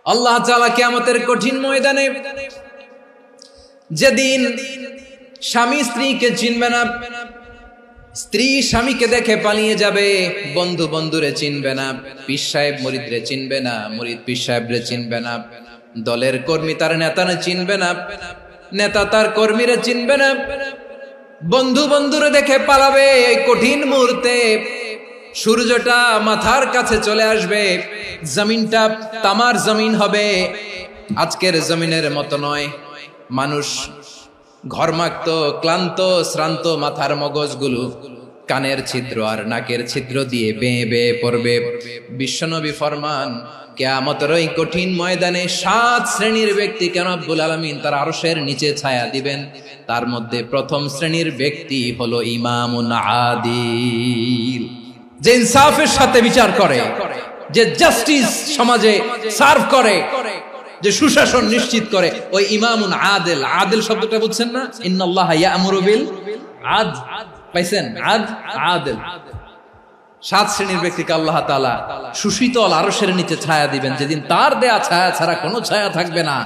আল্লাহ তাআলা কিয়ামতের কঠিন ময়দানে যেদিন স্বামী স্ত্রীকে চিনবে না, স্ত্রী স্বামীকে দেখে পালিয়ে যাবে, বন্ধু বন্ধুরে চিনবে না, পীর সাহেব মুরিদরে চিনবে না, মুরিদ পীর সাহেবরে চিনবে না, দলের কর্মী তার নেতারে চিনবে না, নেতা তার কর্মীরে চিনবে না, বন্ধু বন্ধুরে দেখে পালাবে। এই কঠিন মুহূর্তে সূর্যটা মাথার কাছে চলে আসবে, জমিনটা তামার জমিন হবে, আজকের জমিনের মতো নয়। মানুষ ঘর্মাক্ত, ক্লান্ত, শ্রান্ত মাথার মগজগুলো কানের ছিদ্র আর নাকের ছিদ্র দিয়ে বেয়ে বেয়ে পড়বে। বিশ্বনবী ফরমান, কিয়ামতের ওই কঠিন ময়দানে 7 শ্রেণীর ব্যক্তিকে রব্বুল আলামিন তার আরশের নিচে ছায়া দিবেন। তার মধ্যে প্রথম শ্রেণীর ব্যক্তি হলো ইমামুন আদিল, যে ইনসাফের সাথে বিচার করে, যে জাস্টিস সমাজে সার্ভ করে, যে সুশাসন নিশ্চিত করে, ওই ইমামুন আদিল। আদিল শব্দটা বুঝছেন না? ইন্নাল্লাহা ইয়া'মুরু বিল আদল, পাইছেন? আদিল। 7 শ্রেণীর ব্যক্তিকে আল্লাহ তাআলা সুশীতল আরশের নিচে ছায়া দিবেন, যেদিন তার দেয়া ছায়া ছাড়া কোনো ছায়া থাকবে না।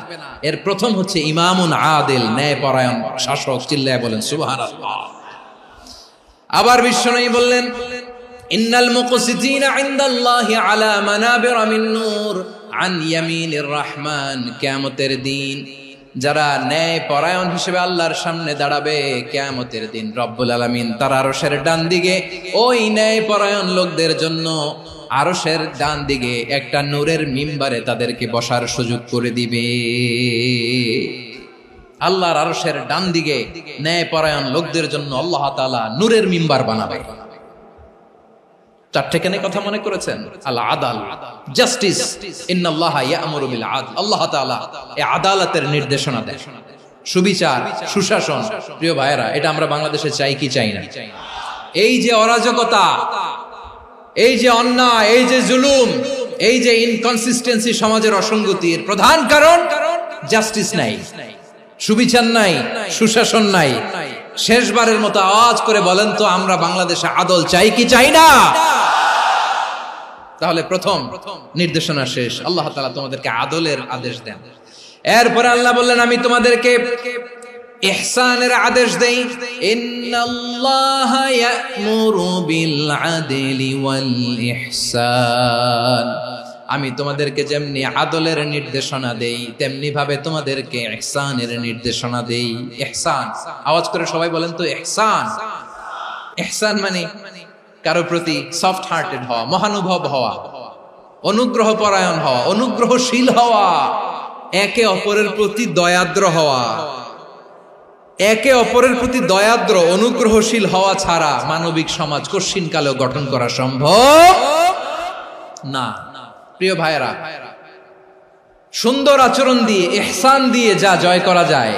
এর প্রথম হচ্ছে ইমামুন আদিল, ন্যায়পরায়ণ শাসক। চিল্লায় বলেন সুবহানাল্লাহ। আবার বিশ্বনবী বললেন, ইন্নাল মুকসিতিনা ইনদাল্লাহি আলা মানাবিরা মিন নূর আন ইয়ামিনির রহমান। কিয়ামতের দিন যারা ন্যায় পরায়ণ হিসেবে আল্লাহর সামনে দাঁড়াবে, কিয়ামতের দিন রব্বুল আলামিন তার আরশের ডান দিকে ওই ন্যায় পরায়ণ লোকদের জন্য আরশের ডান দিকে একটা নূরের মিম্বারে তাদেরকে বসার সুযোগ করে দিবে। আল্লাহর আরশের ডান দিকে ন্যায় পরায়ণ লোকদের জন্য আল্লাহ তাআলা নূরের মিম্বার বানাবে। 4টে কেন কথা মনে করেছেন? আল আদাল, জাস্টিস। ইন্নাল্লাহা ইয়া'মুরু বিল আদল। আল্লাহ তাআলা এই আদালতের নির্দেশনা দেন, সুবিচার, সুশাসন। প্রিয় ভাইয়েরা, এটা আমরা বাংলাদেশে চাই কি চাই না? এই যে অরাজকতা, এই যে অন্যায়, এই যে জুলুম, এই যে ইনকনসিস্টেন্সি সমাজের অসঙ্গতির প্রধান কারণ জাস্টিস নাই, সুবিচার নাই, সুশাসন নাই। শেষবারের মতো আওয়াজ করে বলেন তো, আমরা বাংলাদেশে আদল চাই কি চাই না? তাহলে প্রথম নির্দেশনা শেষ। আল্লাহ তাআলা তোমাদেরকে আদলের আদেশ দেন। এরপরে আল্লাহ বললেন, আমি তোমাদেরকে ইহসানের আদেশ দেই। ইন্নাল্লাহা ইয়া'মুরু বিল আদলি ওয়াল ইহসান। আমি তোমাদেরকে যেমনি আদলের নির্দেশনা দেই, তেমনি ভাবে তোমাদেরকে ইহসানের নির্দেশনা দেই। ইহসান, আওয়াজ করে সবাই বলেন তো ইহসান। ইহসান মানে কারো প্রতি সফট হার্টেড হওয়া, মহানুভব হওয়া, অনুগ্রহ পরায়ণ হওয়া, অনুগ্রহশীল হওয়া, একে অপরের প্রতি দয়াদ্র হওয়া। একে অপরের প্রতি দয়াদ্র, অনুগ্রহশীল হওয়া ছাড়া মানবিক সমাজ কশিনকালেও গঠন করা সম্ভব না। প্রিয় ভাইয়েরা, সুন্দর আচরণ দিয়ে, ইহসান দিয়ে যা জয় করা যায়,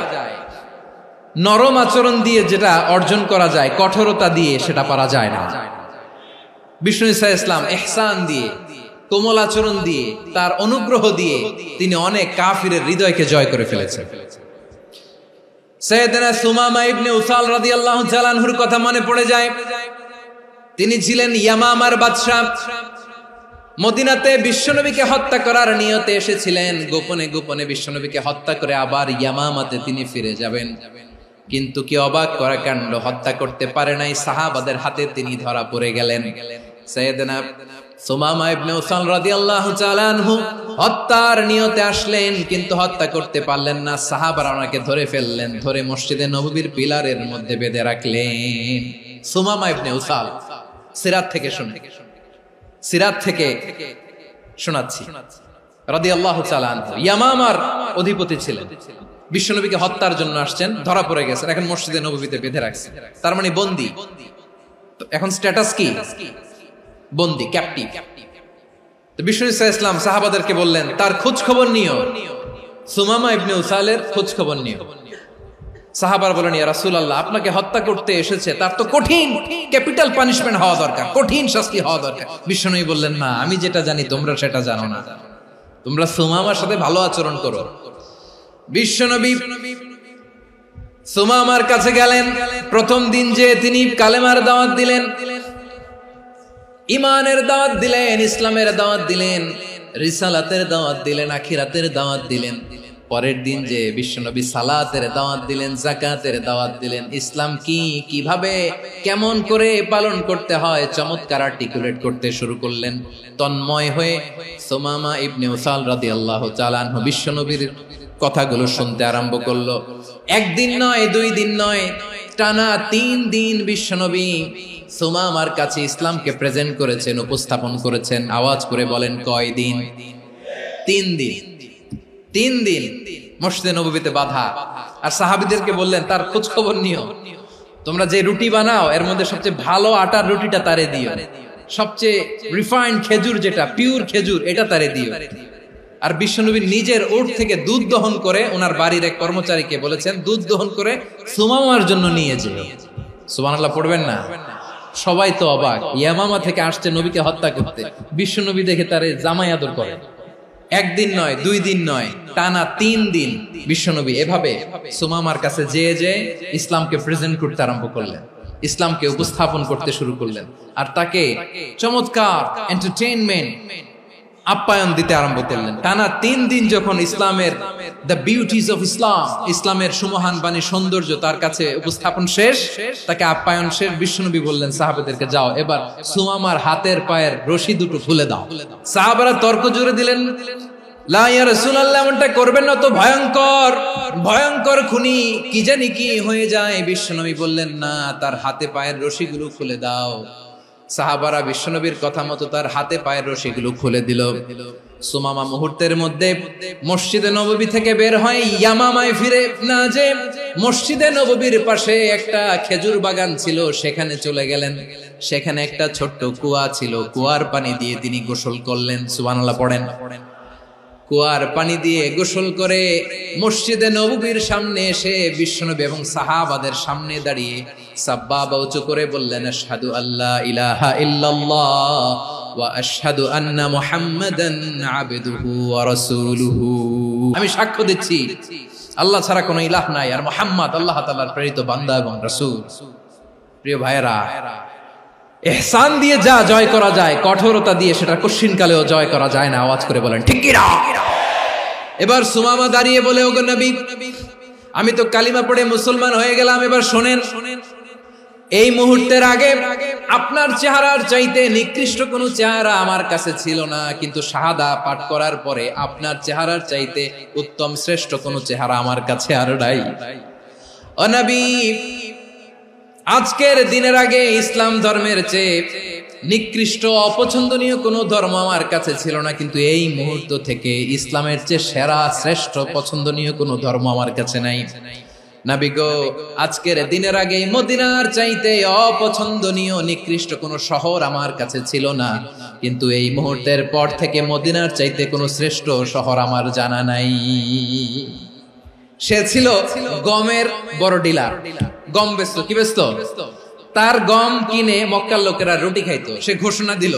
নরম আচরণ দিয়ে যেটা অর্জন করা যায়, কঠোরতা দিয়ে সেটা পারা যায় না। বিষ্ণু ঈসা ইসলাম ইহসান দিয়ে, কোমল আচরণ দিয়ে, তার অনুগ্রহ দিয়ে তিনি অনেক কাফিরের হৃদয়কে জয় করে ফেলেছেন। সাইয়েদনা সুমামা ইবনে উসাল রাদিয়াল্লাহু তাআলা আনহুর কথা মনে পড়ে যায়। তিনি ছিলেন ইয়ামামার বাদশা। মদিনাতে বিশ্বনবীকে হত্যা করার নিয়তে এসেছিলেন। গোপনে গোপনে বিশ্বনবীকে হত্যা করে আবার ইয়ামামাতে তিনি ফিরে যাবেন। কিন্তু কি অবাক করা কাণ্ড, হত্যা করতে পারে নাই, সাহাবাদের হাতে তিনি ধরা পড়ে গেলেন। সাইয়েদনা সুমামা ইবনে উসাল রাদিয়াল্লাহু তাআলা আনহু হত্যার নিয়তে আসলেন, কিন্তু হত্যা করতে পারলেন না। সাহাবারা ওনাকে ধরে ফেললেন, ধরে মসজিদে নববীর পিলারের মধ্যে বেঁধে রাখলেন। সুমামা ইবনে উসাল, সিরাত থেকে শুনে, সিরাত থেকে শোনাচ্ছি, রাদিয়াল্লাহু তাআলা আনহু ইয়ামামার অধিপতি ছিলেন। বিশ্বনবীকে হত্যার জন্য আসছেন, ধরা পড়ে গেছেন, এখন মসজিদে নববীতে বেঁধে রাখছেন। তার মানে বন্দী। এখন স্ট্যাটাস কি? বন্দী, ক্যাপটিভ। তো বিষ্ণু ঈসা ইসলাম সাহাবাদেরকে বললেন, তার খোঁজ খবর নিও, সুমামা ইবনে উসালের খোঁজ খবর নিও। সাহাবার বলেন, ইয়া রাসূলুল্লাহ, আপনাকে হত্যা করতে এসেছে, তার তো কঠিন ক্যাপিটাল পানিশমেন্ট হওয়া দরকার, কঠিন শাস্তি হওয়া দরকার। বিশ্বনবী বললেন, না, আমি যেটা জানি তোমরা সেটা জানো না, তোমরা সুমামার সাথে ভালো আচরণ করো। বিশ্বনবী সুমামার কাছে গেলেন। প্রথম দিন যে তিনি কালেমার দাওয়াত দিলেন, ইমানের দাওয়াত দিলেন, ইসলামের দাওয়াত দিলেন, রিসালাতের দাওয়াত দিলেন, আখিরাতের দাওয়াত দিলেন। পরের দিন যে বিশ্বনবী সালাতের দাওয়াত দিলেন, যাকাতের দাওয়াত দিলেন, ইসলাম কি, কিভাবে, কেমন করে পালন করতে হয় চমৎকার আর্টিকুলেট করতে শুরু করলেন। তন্ময় হয়ে সুমামা ইবনে উসাল রাদিয়াল্লাহু তাআলা আনহু বিশ্বনবীর কথাগুলো শুনতে আরম্ভ করলো। একদিন নয়, 2 দিন নয়, টানা 3 দিন বিশ্বনবী সুমামার কাছে ইসলামকে প্রেজেন্ট করেছেন, উপস্থাপন করেছেন। আওয়াজ করে বলেন, কয় দিন? 3 দিন। 3 দিন মসজিদে নববীতে বাধা। আর সাহাবীদেরকে বললেন, তার খোঁজ খবর নিও, তোমরা যে রুটি বানাও এর মধ্যে সবচেয়ে ভালো আটার রুটিটা তারে দিও, সবচেয়ে রিফাইন্ড খেজুর, যেটা পিওর খেজুর, এটা তারে দিও। আর বিশ্বনবী নিজের উট থেকে দুধ দহন করে ওনার বাড়ির এক কর্মচারীকে বলেছেন, দুধ দহন করে সুমামার জন্য নিয়ে যেও। সুবহানাল্লাহ পড়বেন না? সবাই তো অবাক, ইয়ামামা থেকে আসছে নবীকে হত্যা করতে, বিশ্বনবী দেখে তারে জামাই আদর করে। একদিন নয়, 2 দিন নয়, টানা 3 দিন বিশ্বনবী এভাবে সুমামার কাছে যেয়ে ইসলামকে প্রেজেন্ট করতে আরম্ভ করলেন, ইসলামকে উপস্থাপন করতে শুরু করলেন। আর তাকে চমৎকার এন্টারটেইনমেন্ট, আপ্যায়ন দিতে আরম্ভ করলেন। টানা 3 দিন যখন ইসলামের দ্য বিউটিজ অফ ইসলাম, ইসলামের সুমহান বাণী, সৌন্দর্য তার কাছে উপস্থাপন শেষ, তাকে আপ্যায়ন শেষ, বিশ্বনবী বললেন সাহাবাদেরকে, যাও এবার সুমামার হাতের পায়ের রশি দুটো খুলে দাও। সাহাবারা তর্ক জুড়ে দিলেন, লা ইয়া রাসূলুল্লাহ, এমনটা করবেন না, তো ভয়ঙ্কর ভয়ঙ্কর খুনি, কি জানি কি হয়ে যায়। বিশ্বনবী বললেন, না, তার হাতে পায়ের রশিগুলো খুলে দাও। সাহাবারা বিশ্বনবীর কথা মতো তার হাতে পায়ের রশিগুলো খুলে দিল। সুমামা মুহূর্তের মধ্যে মসজিদে নববী থেকে বের হয়, ইয়ামামায় ফিরে না যে মসজিদে নববীর পাশে একটা খেজুর বাগান ছিল, সেখানে চলে গেলেন। সেখানে একটা ছোট্ট কুয়া ছিল, কুয়ার পানি দিয়ে তিনি গোসল করলেন। সুবহানাল্লাহ পড়েন। কুয়ার পানি দিয়ে গোসল করে মসজিদে নববীর সামনে এসে বিশ্বনবী এবং সাহাবাদের সামনে দাঁড়িয়ে সাব্বাবা উঁচু করে বললেন, আশহাদু আল্লা ইলাহা ইল্লাল্লাহ ওয়া আশহাদু আন্না মুহাম্মাদান আবদুহু ওয়া রাসূলুহু। আমি সাক্ষ্য দিচ্ছি আল্লাহ ছাড়া কোনো ইলাহ নাই, আর মুহাম্মদ আল্লাহ তাআলার প্রেরিত বান্দা এবং রাসূল। প্রিয় ভাইয়েরা, ইহসান দিয়ে যা জয় করা যায়, কঠোরতা দিয়ে সেটা কঠিনকালেও জয় করা যায় না। আওয়াজ করে বলেন, ঠিক কি না? এবার সুমামা দাঁড়িয়ে বলে, ওগো নবী, আমি তো কালিমা পড়ে মুসলমান হয়ে গেলাম, এবার শোনেন, এই মুহূর্তের আগে আপনার চেহারার চাইতে নিকৃষ্ট কোনো চেহারা আমার কাছে ছিল না, কিন্তু শাহাদা পাঠ করার পরে আপনার চেহারার চাইতে উত্তম শ্রেষ্ঠ কোনো চেহারা আমার কাছে আর নাই। ও নবী, আজকের দিনের আগে ইসলাম ধর্মের চেয়ে নিকৃষ্ট অপছন্দনীয় কোনো ধর্ম আমার কাছে ছিল না, কিন্তু এই মুহূর্ত থেকে ইসলামের চেয়ে সেরা শ্রেষ্ঠ পছন্দনীয় কোনো ধর্ম আমার কাছে নাই। নবী গো, আজকের দিনের আগে মদিনার চাইতে অপছন্দনীয় নিকৃষ্ট কোনো শহর আমার কাছে ছিল না, কিন্তু এই মুহূর্তের পর থেকে মদিনার চাইতে কোনো শ্রেষ্ঠ শহর আমার জানা নাই। সে ছিল গমের বড় ডিলার, গম বেচতো। কি বেচতো? তার গম কিনে মক্কার লোকেরা রুটি খাইতো। সে ঘোষণা দিল,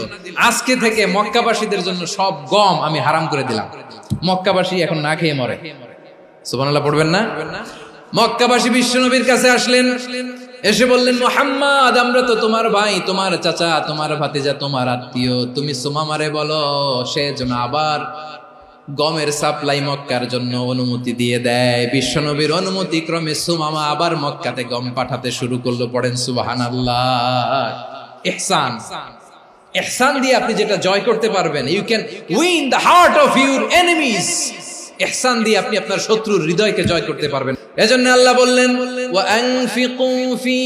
আজকে থেকে মক্কাবাসীদের জন্য সব গম আমি হারাম করে দিলাম, মক্কাবাসী এখন না খেয়ে মরে। সুবহানাল্লাহ পড়বেন না? মক্কাবাসী বিশ্বনবীর কাছে আসলেন, এসে বললেন, মুহাম্মদ, আমরা তো তোমার ভাই, তোমার চাচা, তোমার ভাতিজা, তোমার আত্মীয়, তুমি সুমামারে বলো সে যেন আবার গমের সাপ্লাই মক্কার জন্য অনুমতি দিয়ে দেয়। বিশ্বনবীর অনুমতি ক্রমে সুমামা আবার মক্কাতে গম পাঠাতে শুরু করলো। পড়েন সুবহানাল্লাহ। ইহসান, ইহসান দিয়ে আপনি যেটা জয় করতে পারবেন, you can win the heart of your enemies. ইহসান দিয়ে আপনি আপনার শত্রুর হৃদয়কে জয় করতে পারবেন। এজন্য আল্লাহ বললেন, ওয়া আনফিকু ফি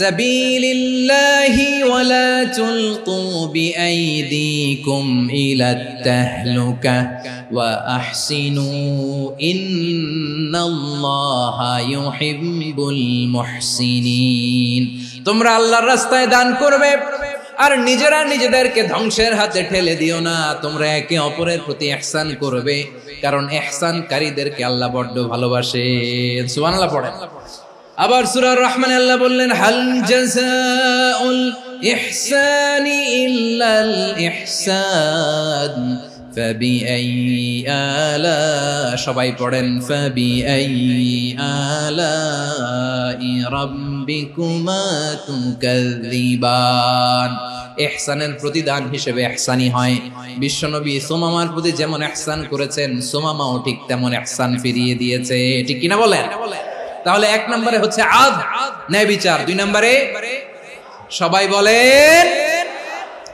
সাবিলিল্লাহি ওয়া লা তুলকু বিআইদিকুম ইলাত তাহলুকা ওয়া আহসিনু ইন্নাল্লাহা ইউহিব্বুল মুহসিনিন। তোমরা আল্লাহর রাস্তায় দান করবে আর নিজেরা নিজেদেরকে ধ্বংসের হাতে ঠেলে দিও না। তোমরা একে অপরের প্রতি ইহসান করবে, কারণ ইহসানকারীদেরকে আল্লাহ বড্ড ভালোবাসেন। সুবহানাল্লাহ পড়েন। আবার সূরা রহমানে আল্লাহ বললেন, হাল জাযাউল ইহসানি ইল্লাল ইহসান ফাবিআইয়ি আলা, সবাই পড়েন, ফাবিআইয়ি আলাই রাব্বিকুমা তুকাযযিবান। ইহসানের প্রতিদান হিসেবে ইহসানি হয়। বিশ্বনবী সুমামার প্রতি যেমন ইহসান করেছেন, সুমামাও ঠিক তেমন ইহসান ফিরিয়ে দিয়েছে। ঠিক কিনা বলেন? তাহলে 1 নম্বরে হচ্ছে আদ, ন্যায় বিচার। 2 নম্বরে সবাই বলেন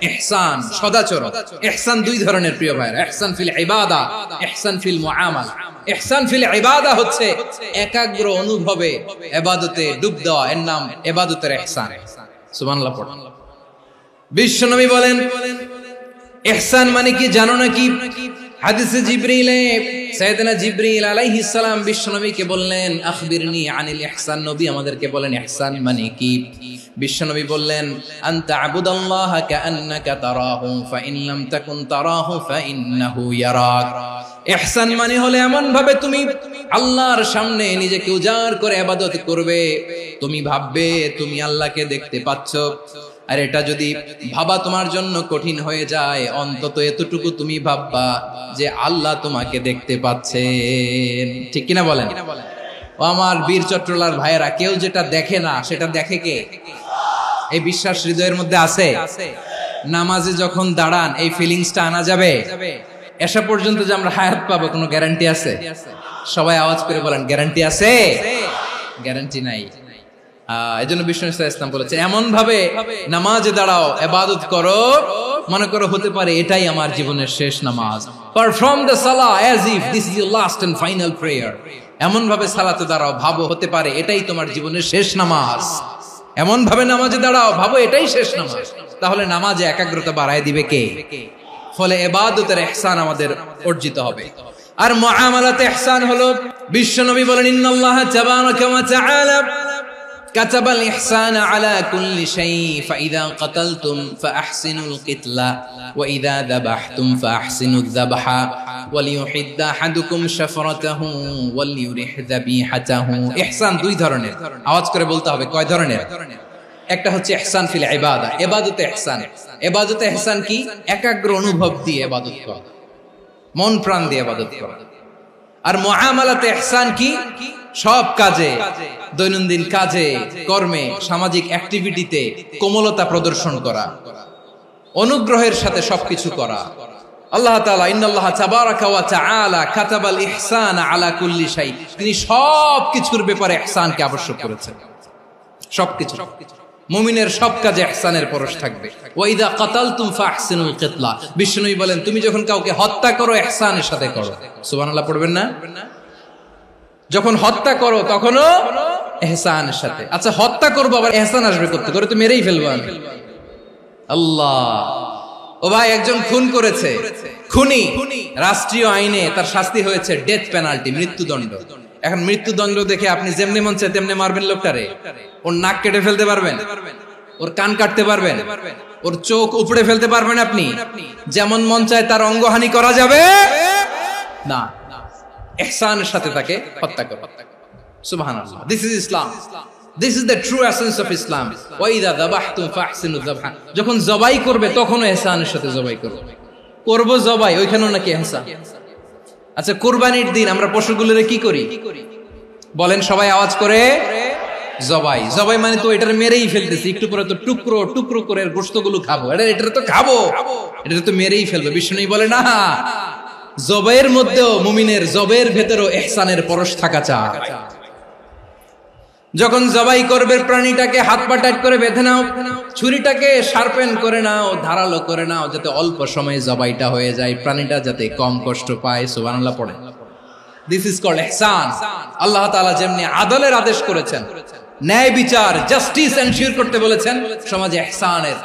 ইহসান, সদাচরণ। ইহসান 2 ধরনের প্রিয় ভাইরা, ইহসান ফিল ইবাদা, ইহসান ফিল মুআমালা। ইহসান ফিল ইবাদা হচ্ছে একাগ্র অনুভবে ইবাদতে ডুব দেওয়া, এর নাম ইবাদতের ইহসান। সুবহানাল্লাহ পড়ুন। বিশ্বনবী বলেন ইহসান মানে কি জানো নাকি? হাদিসে জিবরিলে সাইয়েদনা জিবরিল আলাইহিস সালাম বিশ্বনবীকে বললেন আখবিরনি আনিল ইহসান। নবী আমাদেরকে বলেন ইহসান মানে কি? বিশ্বনবী বললেন আনতা আবুদাল্লাহা কাআন্নাকা তারাহু ফাইন লাম তাকুন তারাহু ফাইন্নাহু ইয়ারাক। ইহসান মানে হলো এমন ভাবে তুমি আল্লাহর সামনে নিজেকে উজাড় করে ইবাদত করবে, তুমি ভাববে তুমি আল্লাহকে দেখতে পাচ্ছ। আর এটা যদি ভাবা তোমার জন্য কঠিন হয়ে যায়, অন্তত এতটুকু তুমি ভাববা যে আল্লাহ তোমাকে দেখতে পাচ্ছেন। ঠিক কিনা বলেন? ও আমার বীর চট্টলার ভাইয়েরা, কেউ যেটা দেখে না সেটা দেখে কে? এই বিশ্বাস হৃদয়ের মধ্যে আছে? নামাজে যখন দাঁড়ান এই ফিলিংসটা আনা যাবে? এসা পর্যন্ত যে আমরা হায়াত পাবো কোনো গ্যারান্টি আছে? সবাই আওয়াজ করে বলেন গ্যারান্টি আছে? গ্যারান্টি নাই। এজন্য বিষ্ণু ইসলাম বলেছে এমন ভাবে নামাজে দাঁড়াও, ইবাদত করো, মনে করো হতে পারে এটাই আমার জীবনের শেষ নামাজ। পারফর্ম দ্য সালাহ as if this is your last and final prayer. এমন ভাবে সালাতে দাঁড়াও, ভাবো হতে পারে এটাই তোমার জীবনের শেষ নামাজ। এমন ভাবে নামাজে দাঁড়াও, ভাবো এটাই শেষ নামাজ। তাহলে নামাজে একাগ্রতা বাড়ায় দিবে কে? ফলে ইবাদতের ইহসান আমাদের অর্জিত হবে। আর মুআমালাতে ইহসান হলো, বিশ্বনবী বলেন ইন্নাল্লাহা তাবারাকা ওয়া তাআলা كتب الإحسان على كل شيء فإذا قتلتم فأحسنوا القتلة وإذا ذبحتم فأحسنوا الذبح وليحد أحدكم شفرته وليرح ذبيحته। ইহসান 2 ধরনের, আওয়াজ করে বলতে হবে কয় ধরনের? একটা হচ্ছে ইহসান ফিল ইবাদা, ইবাদতে ইহসান। ইবাদতে ইহসান কি? একাগ্র অনুভব দিয়ে ইবাদত করা, মন প্রাণ দিয়ে ইবাদত করা। আর মুআমালাতে ইহসান কি? সব কাজে, দৈনন্দিন কাজে, কর্মে, সামাজিক অ্যাক্টিভিটিতে কোমলতা প্রদর্শন করা, অনুগ্রহের সাথে সবকিছু করা। আল্লাহ তাআলা ইন্নাল্লাহা তাবারাকা ওয়া তাআলা কাতাবাল ইহসান আলা কুল্লি শাই, তিনি সবকিছুর ব্যাপারে ইহসানকে আবশ্যক করেছেন। সবকিছু, মুমিনের সব কাজে ইহসানের পরশ থাকবে। ওয়া ইযা কাতালতুম ফাহসিনুল কিতলা, বিষ্ণুই বলেন তুমি যখন কাউকে হত্যা করো ইহসানের সাথে করো। সুবহানাল্লাহ পড়বেন না? যখন হত্যা করো তখনও ইহসানের সাথে। আচ্ছা হত্যা করবো আবার ইহসান আসবে করতে করে, তো মেরেই ফেলবো আমি। আল্লাহ, ও ভাই একজন খুন করেছে, খুনি, রাষ্ট্রীয় আইনে তার শাস্তি হয়েছে ডেথ পেনাল্টি, মৃত্যুদণ্ড। এখন মৃত্যুদণ্ড দেখে আপনি যেমনি মন চায় তেমনি মারবেন লোকটারে? ওর নাক কেটে ফেলতে পারবেন? ওর কান কাটতে পারবেন? ওর চোখ উপড়ে ফেলতে পারবেন আপনি? যেমন মন চায় তার অঙ্গহানি করা যাবে না। ইহসানের সাথে তাকে হত্যা করো। সুবহানাল্লাহ, this is Islam, this is the true essence of Islam. ওয়া ইযা যাবাহতুম ফাহসিনু যাবহা, যখন জবাই করবে তখনও ইহসানের সাথে জবাই করো। করব জবাই, ওইখানেও নাকি ইহসান। আচ্ছা কুরবানির দিন আমরা পশুগুলোরে কি করি বলেন সবাই আওয়াজ করে? জবাই। জবাই মানে তো এটার মেরেই ফেলতেছি, একটু পরে তো টুকরো টুকরো করে গোশতগুলো খাবো, এটা তো খাবো, এটা তো মেরেই ফেলবো। বিষ্ণু বলে না, জবাইয়ের মধ্যেও মুমিনের জবের ভেতরেও ইহসানের পরশ থাকা চাই। যখন জবাই করবে প্রাণীটাকে হাত পা টাইট করে বেঁধে নাও, ছুরিটাকে শার্পেন করে নাও, ধারালো করে নাও, যাতে অল্প সময়ে জবাইটা হয়ে যায়, প্রাণীটা যাতে কম কষ্ট পায়। সুবহানাল্লাহ পড়ে। দিস ইজ কল্ড ইহসান। আল্লাহ তাআলা যেমনি আদলের আদেশ করেছেন, ন্যায় বিচার, জাস্টিস এনশিওর করতে বলেছেন, সমাজে ইহসানের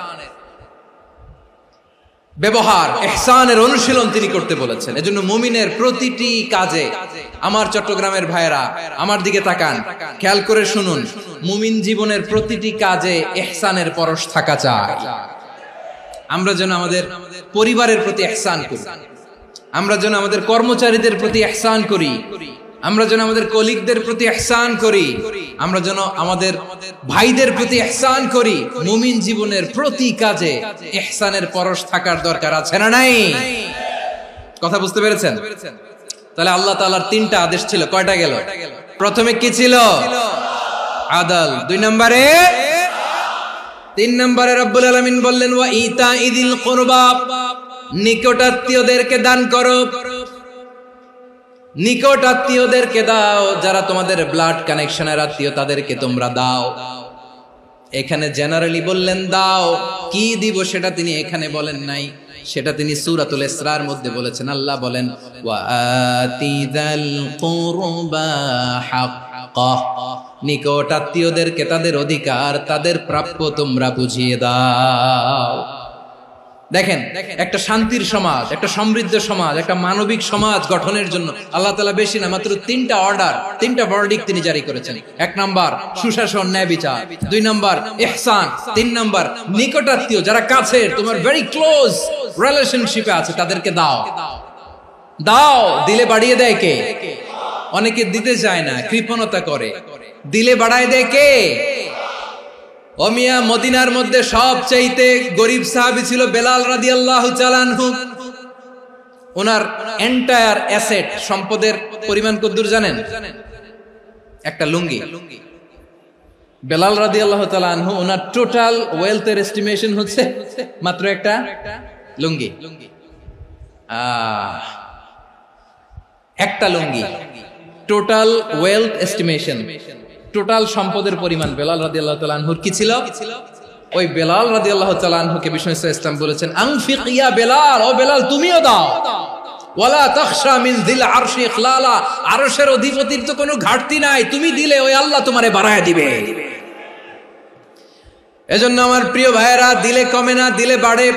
ব্যবহার, ইহসানের অনুশীলন তিনি করতে বলেছেন। এজন্য মুমিনের প্রতিটি কাজে, আমার চট্টগ্রামের ভাইয়েরা আমার দিকে তাকান, খেয়াল করে শুনুন, মুমিন জীবনের প্রতিটি কাজে ইহসানের পরশ থাকা চাই। আমরা যেন আমাদের পরিবারের প্রতি ইহসান করি, আমরা যেন আমাদের কর্মচারীদের প্রতি ইহসান করি, আমরা যেন আমাদের কলিগদের প্রতি ইহসান করি, আমরা যেন আমাদের ভাইদের প্রতি ইহসান করি। মুমিন জীবনের প্রতি কাজে ইহসানের পরশ থাকার দরকার আছে না নাই? কথা বুঝতে পেরেছেন? তাহলে আল্লাহ তাআলার 3টা আদেশ ছিল, কয়টা গেল? প্রথমে কি ছিল? আদল। 2 নম্বরে তিন নম্বরে রব্বুল আলামিন বললেন ওয়া ইতাইদিল কুরবা, নিকটাত্মীয়দেরকে দান করো। নিকট আত্মীয়দেরকে দাও, যারা তোমাদের ব্লাড কানেকশনের আত্মীয় তাদেরকে তোমরা দাও। এখানে জেনারেলি বললেন দাও, কি দিব সেটা তিনি এখানে বলেন নাই, সেটা তিনি সূরাতুল ইসরার মধ্যে বলেছেন। আল্লাহ বলেন ওয়া আতিযাল কুরবা হাক্কাহ, নিকট আত্মীয়দেরকে তাদের অধিকার, তাদের প্রাপ্য তোমরা বুঝিয়ে দাও। দেখেন, একটা শান্তির সমাজ, একটা সমৃদ্ধ সমাজ, একটা মানবিক সমাজ গঠনের জন্য আল্লাহ তাআলা বেশি না মাত্র তিনটা অর্ডার, তিনটা ভার্ডিক্ট তিনি জারি করেছেন। এক নাম্বার সুশাসন, ন্যায় বিচার। দুই নাম্বার ইহসান। তিন নাম্বার নিকটাত্মীয়, যারা কাছের, তোমার ভেরি ক্লোজ রিলেশনশিপে আছে, তাদেরকে দাও। দাও, দিলে বাড়িয়ে দেয় কে? অনেকে দিতে চায় না, কৃপণতা করে। দিলে বাড়ায় দেয় কে? ও মিয়া, মদিনার মধ্যে সবচাইতে গরিব সাহাবী ছিল বেলাল রাদিয়াল্লাহু তাআলা আনহু। ওনার এন্টায়ার অ্যাসেট, সম্পদের পরিমাণ কতদূর জানেন? একটা লুঙ্গি। বেলাল রাদিয়াল্লাহু তাআলা আনহু, ওনার টোটাল ওয়েলথের এস্টিমেশন হচ্ছে মাত্র একটা লুঙ্গি। একটা লুঙ্গি, টোটাল ওয়েলথ এস্টিমেশন, টোটাল সম্পদের পরিমাণ বেলাল রাদিয়াল্লাহু তাআলা আনহুর কি ছিল? ওই বেলাল রাদিয়াল্লাহু তাআলা আনহুকে বিষ্ণু ইসলাম বলেছেন আনফিক ইয়া বেলাল, ও বেলাল তুমিও দাও। ওয়ালা তাখশা মিন যিল আরশি ইখলালা, আরশের অধিপতির তো কোনো ঘাটতি নাই, তুমি দিলে ওই আল্লাহ তোমারে বাড়ায় দিবে। এজন্য আমার প্রিয় ভাইয়েরা, দিলে কমে না, দিলে বাড়ে।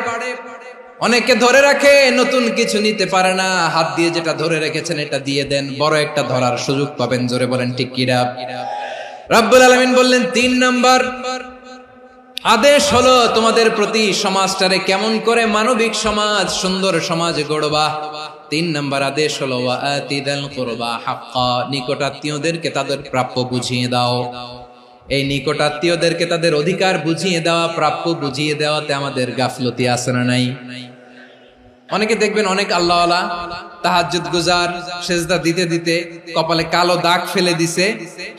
অনেকে ধরে রাখে, নতুন কিছু নিতে পারে না, হাত দিয়ে যেটা ধরে রেখেছেন এটা দিয়ে দেন, বড় একটা ধরার সুযোগ পাবেন। জোরে বলেন ঠিক কিনা? রব্বুল আলামিন বললেন ৩ নাম্বার আদেশ হলো তোমাদের প্রতি সমাজটারে কেমন করে মানবিক সমাজ, সুন্দর সমাজ গড়বা। ৩ নাম্বার আদেশ হলো ওয়া আতিদাল কুরবা হাক্কা, নিকটাত্মীয়দেরকে তাদের প্রাপ্য বুঝিয়ে দাও। এই নিকটাত্মীয়দেরকে তাদের অধিকার বুঝিয়ে দেওয়া, প্রাপ্য বুঝিয়ে দেওয়াতে আমাদের গাফলতি আছে না নাই? অনেকে দেখবেন অনেক আল্লাহওয়ালা, তাহাজ্জুদ গুজার, সেজদা দিতে দিতে কপালে কালো দাগ ফেলে দিছে,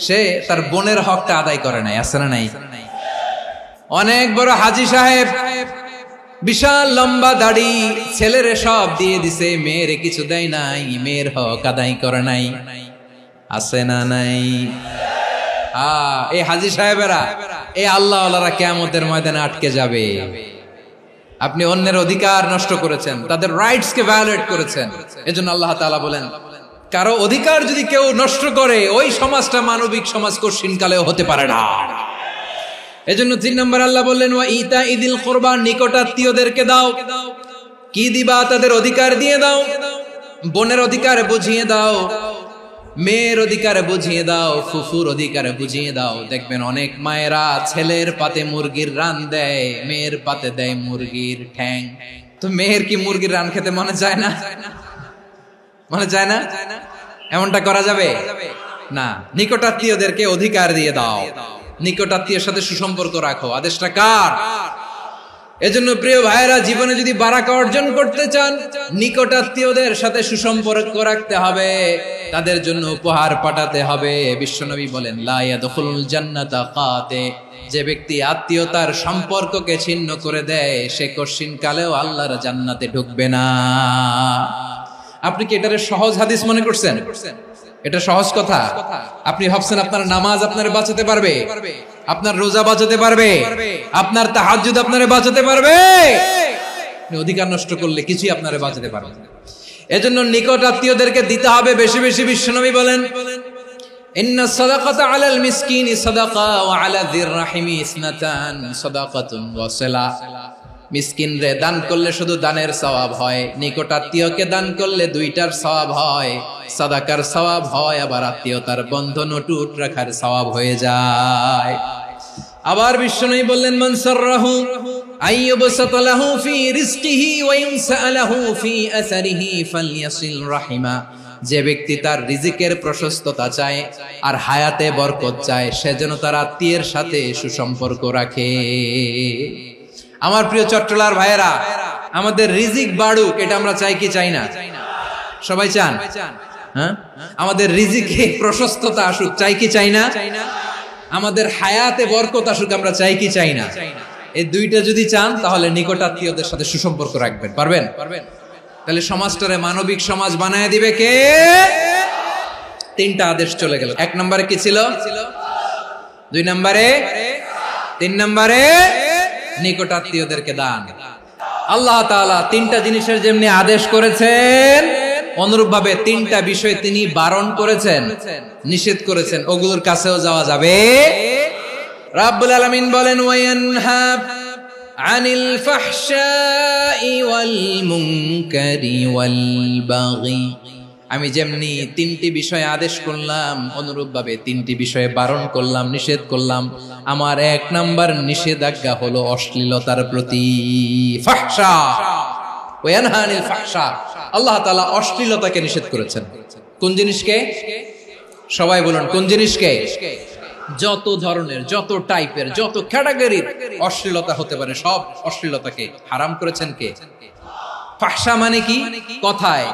সে তার বোনের হকটা আদায় করে নাই, আছে না নাই? অনেক বড় হাজী সাহেব, বিশাল লম্বা দাড়ি, ছেলেরে সব দিয়ে দিছে, মেয়েরে কিছু দেয় নাই, মেয়ের হক আদায় করে নাই, আছে না নাই? এই হাজী সাহেবেরা, এই আল্লাহওয়ালারা কিয়ামতের ময়দানে আটকে যাবে। আপনি অন্যের অধিকার নষ্ট করেছেন, তাদের রাইটস কে ভায়োলেট করেছেন। এজন্য আল্লাহ তাআলা বলেন, কারো অধিকার যদি কেউ নষ্ট করে, ওই সমাজটা মানবিক সমাজ কঠিনকালেও হতে পারে না। এজন্য ৩ নম্বর আল্লাহ বললেন ওয়া ইতাইদিল কুরবা, নিকটাত্মীয়দেরকে দাও। কি দিবা? তাদের অধিকার দিয়ে দাও। বোনের অধিকার বুঝিয়ে দাও, মেয়ের অধিকার বুঝিয়ে দাও, ফুফুর অধিকার বুঝিয়ে দাও। দেখবেন অনেক মায়েরা ছেলের পাতে মুরগির রান দেয়, মেয়ের পাতে দেয় মুরগির ঠ্যাং। তো মেয়ের কি মুরগির রান খেতে মনে চায় না? মনে চায় না? এমনটা করা যাবে না। নিকটাত্মীয়দেরকে অধিকার দিয়ে দাও, নিকটাত্মীয়ের সাথে সুসম্পর্ক রাখো। আদেশটা কার? এজন্য প্রিয় ভাইয়েরা, জীবনে যদি বারাকা অর্জন করতে চান, নিকটাত্মীয়দের সাথে সুসম্পর্ক রাখতে হবে, তাদের জন্য উপহার পাঠাতে হবে। বিশ্বনবী বলেন লা ইয়াদখুলুল জান্নাতা কাতে, যে ব্যক্তি আত্মীয়তার সম্পর্ককে ছিন্ন করে দেয়, সে কঠিন কালেও আল্লাহর জান্নাতে ঢুকবে না। আপনি কি এটারে সহজ হাদিস মনে করছেন? এটা সহজ কথা। আপনি ভাবছেন আপনার নামাজ আপনারে বাঁচাতে পারবে, আপনার রোজা বাঁচাতে পারবে, আপনার তাহাজ্জুদ আপনারে বাঁচাতে পারবে? অধিকার নষ্ট করলে কিছুই আপনারে বাঁচাতে পারবে না। এজন্য নিকট আত্মীয়দেরকে দিতে হবে বেশি বেশি। বিশ্বনবী বলেন ইন্না সাদাকাতা আলাল মিসকিনি সাদাকা ওয়া আলা যির রাহিমি ইসনাতান সাদাকাতুন ওয়া সিলা। মিসকিন রে দান করলে শুধু দানের সওয়াব হয়, নিকট আত্মীয়কে দান করলে দুইটার সওয়াব হয়, সাদাকার সওয়াব হয়, আবার আত্মীয়তার বন্ধন অটুট রাখার সওয়াব হয়ে যায়। আবার বিশ্বনবী বললেন মান সাররাহু আইয়ুবসাতা লাহু ফি রিজকিহি ওয়া ইউনসা লাহু ফি আসারিহি ফালইয়াসিল রাহিমা। যে ব্যক্তি তার রিজিকের প্রশস্ততা চায় আর হায়াতে বরকত চায়, সে যেন তার আত্মীয়ের সাথে সুসম্পর্ক রাখে। আমার প্রিয় চট্টলার ভাইয়েরা, আমাদের রিজিক বাড়ুক, এটা আমরা চাই কি চাই না? সবাই চান? হ্যাঁ, আমাদের রিজিকে প্রশস্ততা আসুক, চাই কি চাই না? আমাদের হায়াতে বরকত আসুক, আমরা চাই কি চাই না? এই দুইটা যদি চান তাহলে নিকটাত্মীয়দের সাথে সুসম্পর্ক রাখবেন। পারবেন? তাহলে সমাজটারে মানবিক সমাজ বানায় দিবে কে? তিনটা আদেশ চলে গেল। 1 নম্বরে কি ছিল? 2 নম্বরে, 3 নম্বরে নিকটাত্মীয়দেরকে দান। আল্লাহ তাআলা তিনটা জিনিসের যেমনি আদেশ করেছেন, অনুরূপ ভাবে তিনটা বিষয় তিনি বারণ করেছেন, নিষেধ করেছেন। ওগুলোর কাছেও যাওয়া যাবে। রাব্বুল আলামিন বলেন, ওয়ায়ানহা আনিল ফাহশাই ওয়াল মুনকারি ওয়াল বাগি। আমি যেমনি তিনটি বিষয়ে আদেশ করলাম, অনুরূপ ভাবে তিনটি বিষয়ে বারণ করলাম, নিষেধ করলাম। আমার 1 নাম্বার নিষেধাজ্ঞা হলো অশ্লীলতার প্রতি। ফাহশা, ওয়ায়ানহা আনিল ফাহশা, আল্লাহ তাআলা অশ্লীলতাকে নিষেধ করেছেন। কোন জিনিসকে? সবাই বলুন, কোন জিনিসকে? যত ধরনের, যত টাইপের, যত ক্যাটাগরির অশ্লীলতা হতে পারে সব অশ্লীলতাকে হারাম করেছেন কে? ফাহশা মানে কি? কথায়,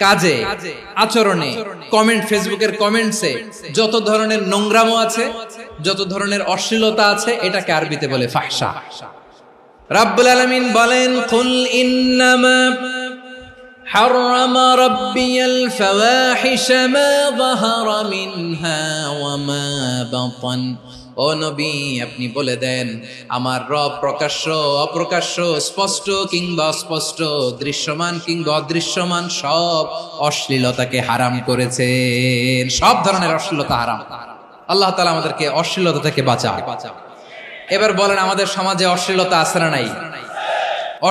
কাজে, আচরণে, কমেন্ট, ফেসবুকের কমেন্টসে যত ধরনের নোংরামো আছে, যত ধরনের অশ্লীলতা আছে, এটাকে আরবিতে বলে ফাহশা। রাব্বুল আলামিন বলেন, কুল ইন্নামা حرم ربي الفواحش ما ظهر منها وما بطن। ও নবী, আপনি বলে দেন, আমার রব প্রকাশ্য, অপ্রকাশ্য, স্পষ্ট কিংবা অস্পষ্ট, দৃশ্যমান কিংবা অদৃশ্যমান সব অশ্লীলতাকে হারাম করেছেন। সব ধরনের অশ্লীলতা হারাম। আল্লাহ তাআলা আমাদেরকে অশ্লীলতা থেকে বাঁচায়। এবার বলেন, আমাদের সমাজে অশ্লীলতা আছে না নাই?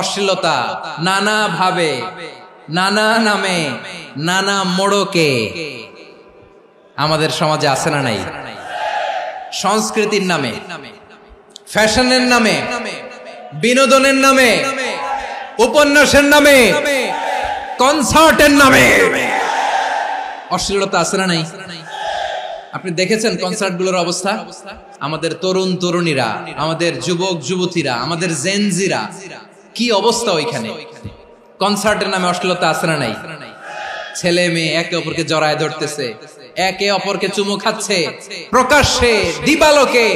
অশ্লীলতা নানা ভাবে, নানা নামে, নানা মোড়কে আমাদের সমাজে আছে না নাই? সংস্কৃতির নামে, ফ্যাশনের নামে, বিনোদনের নামে, উপন্যাসের নামে, কনসার্টের নামে অশ্লীলতা আছে না নাই? আপনি দেখেছেন কনসার্টগুলোর অবস্থা? আমাদের তরুণ তরুণীরা, আমাদের যুবক যুবতীরা, আমাদের জেনজিরা, কি অবস্থা ওইখানে? কনসার্টের নামে অশ্লীলতা আছে না নাই? ছেলে মেয়ে একে অপরকে জড়ায় ধরতেছে, একে অপরকে চুমু খাচ্ছে, প্রকাশ্যে, দিবালোকে,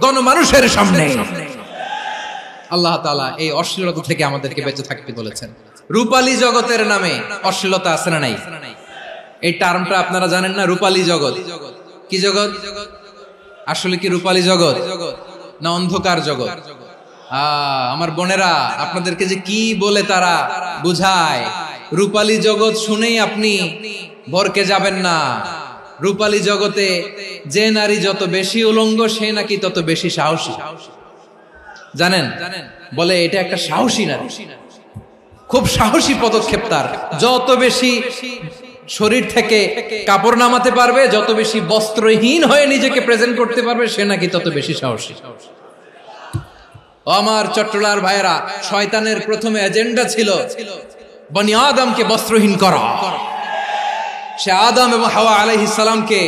গণমানুষের সামনে। আল্লাহ তাআলা এই অশ্লীলতা থেকে আমাদেরকে বেঁচে থাকতে বলেছেন। রূপালী জগতের নামে অশ্লীলতা আছে না নাই? এই টার্মটা আপনারা জানেন না? রূপালী জগৎ কি জগৎ? আসলে কি রূপালী জগৎ না অন্ধকার জগৎ? আমার বোনেরা, আপনাদেরকে যে কি বলে তারা বুঝায়, রূপালী জগৎ শুনেই আপনি ভরকে যাবেন না। রূপালী জগতে যে নারী যত বেশি উলঙ্গ, সে নাকি তত বেশি সাহসী। জানেন? বলে এটা একটা সাহসী নারী, খুব সাহসী পদক্ষেপ তার। যত বেশি শরীর থেকে কাপড় নামাতে পারবে, যত বেশি বস্ত্রহীন হয়ে নিজেকে প্রেজেন্ট করতে পারবে, সে নাকি তত বেশি সাহসী। আমার চট্টলার ভাইয়েরা, শয়তানের প্রথমে এজেন্ডা ছিল বনি আদমকে বস্ত্রহীন করা। সে আদম এবং হাওয়া আলাইহিস সালামকে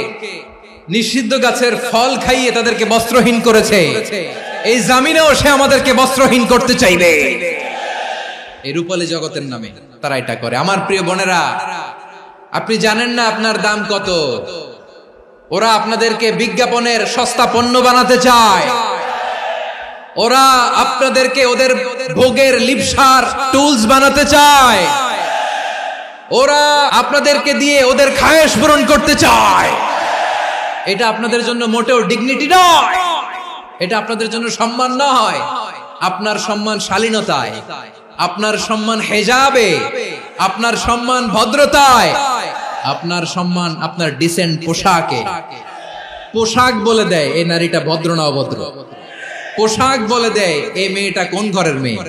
নিষিদ্ধ গাছের ফল খাইয়ে তাদেরকে বস্ত্রহীন করেছে। এই জামিনেও সে আমাদেরকে বস্ত্রহীন করতে চাইবে। এই রূপালী জগতের নামে তারা এটা করে। আমার প্রিয় বোনেরা, আপনি জানেন না আপনার দাম কত? ওরা আপনাদেরকে বিজ্ঞাপনের সস্তা পণ্য বানাতে চায়। ওরা আপনাদেরকে ওদের ভোগের লিপসার টুলস বানাতে চায়। ওরা আপনাদেরকে দিয়ে ওদের খায়েশ পূরণ করতে চায়। এটা আপনাদের জন্য মোটেও ডিগনিটি নয়, এটা আপনাদের জন্য সম্মান নয়। আপনার সম্মান শালীনতায়, আপনার সম্মান হেজাবে, আপনার সম্মান ভদ্রতায়, আপনার সম্মান আপনার ডিসেন্ট পোশাকে। পোশাক বলে দেয় এই নারীটা ভদ্র না অভদ্র। পোশাক বলে দেয় এই মেয়েটা কোন ঘরের মেয়ে।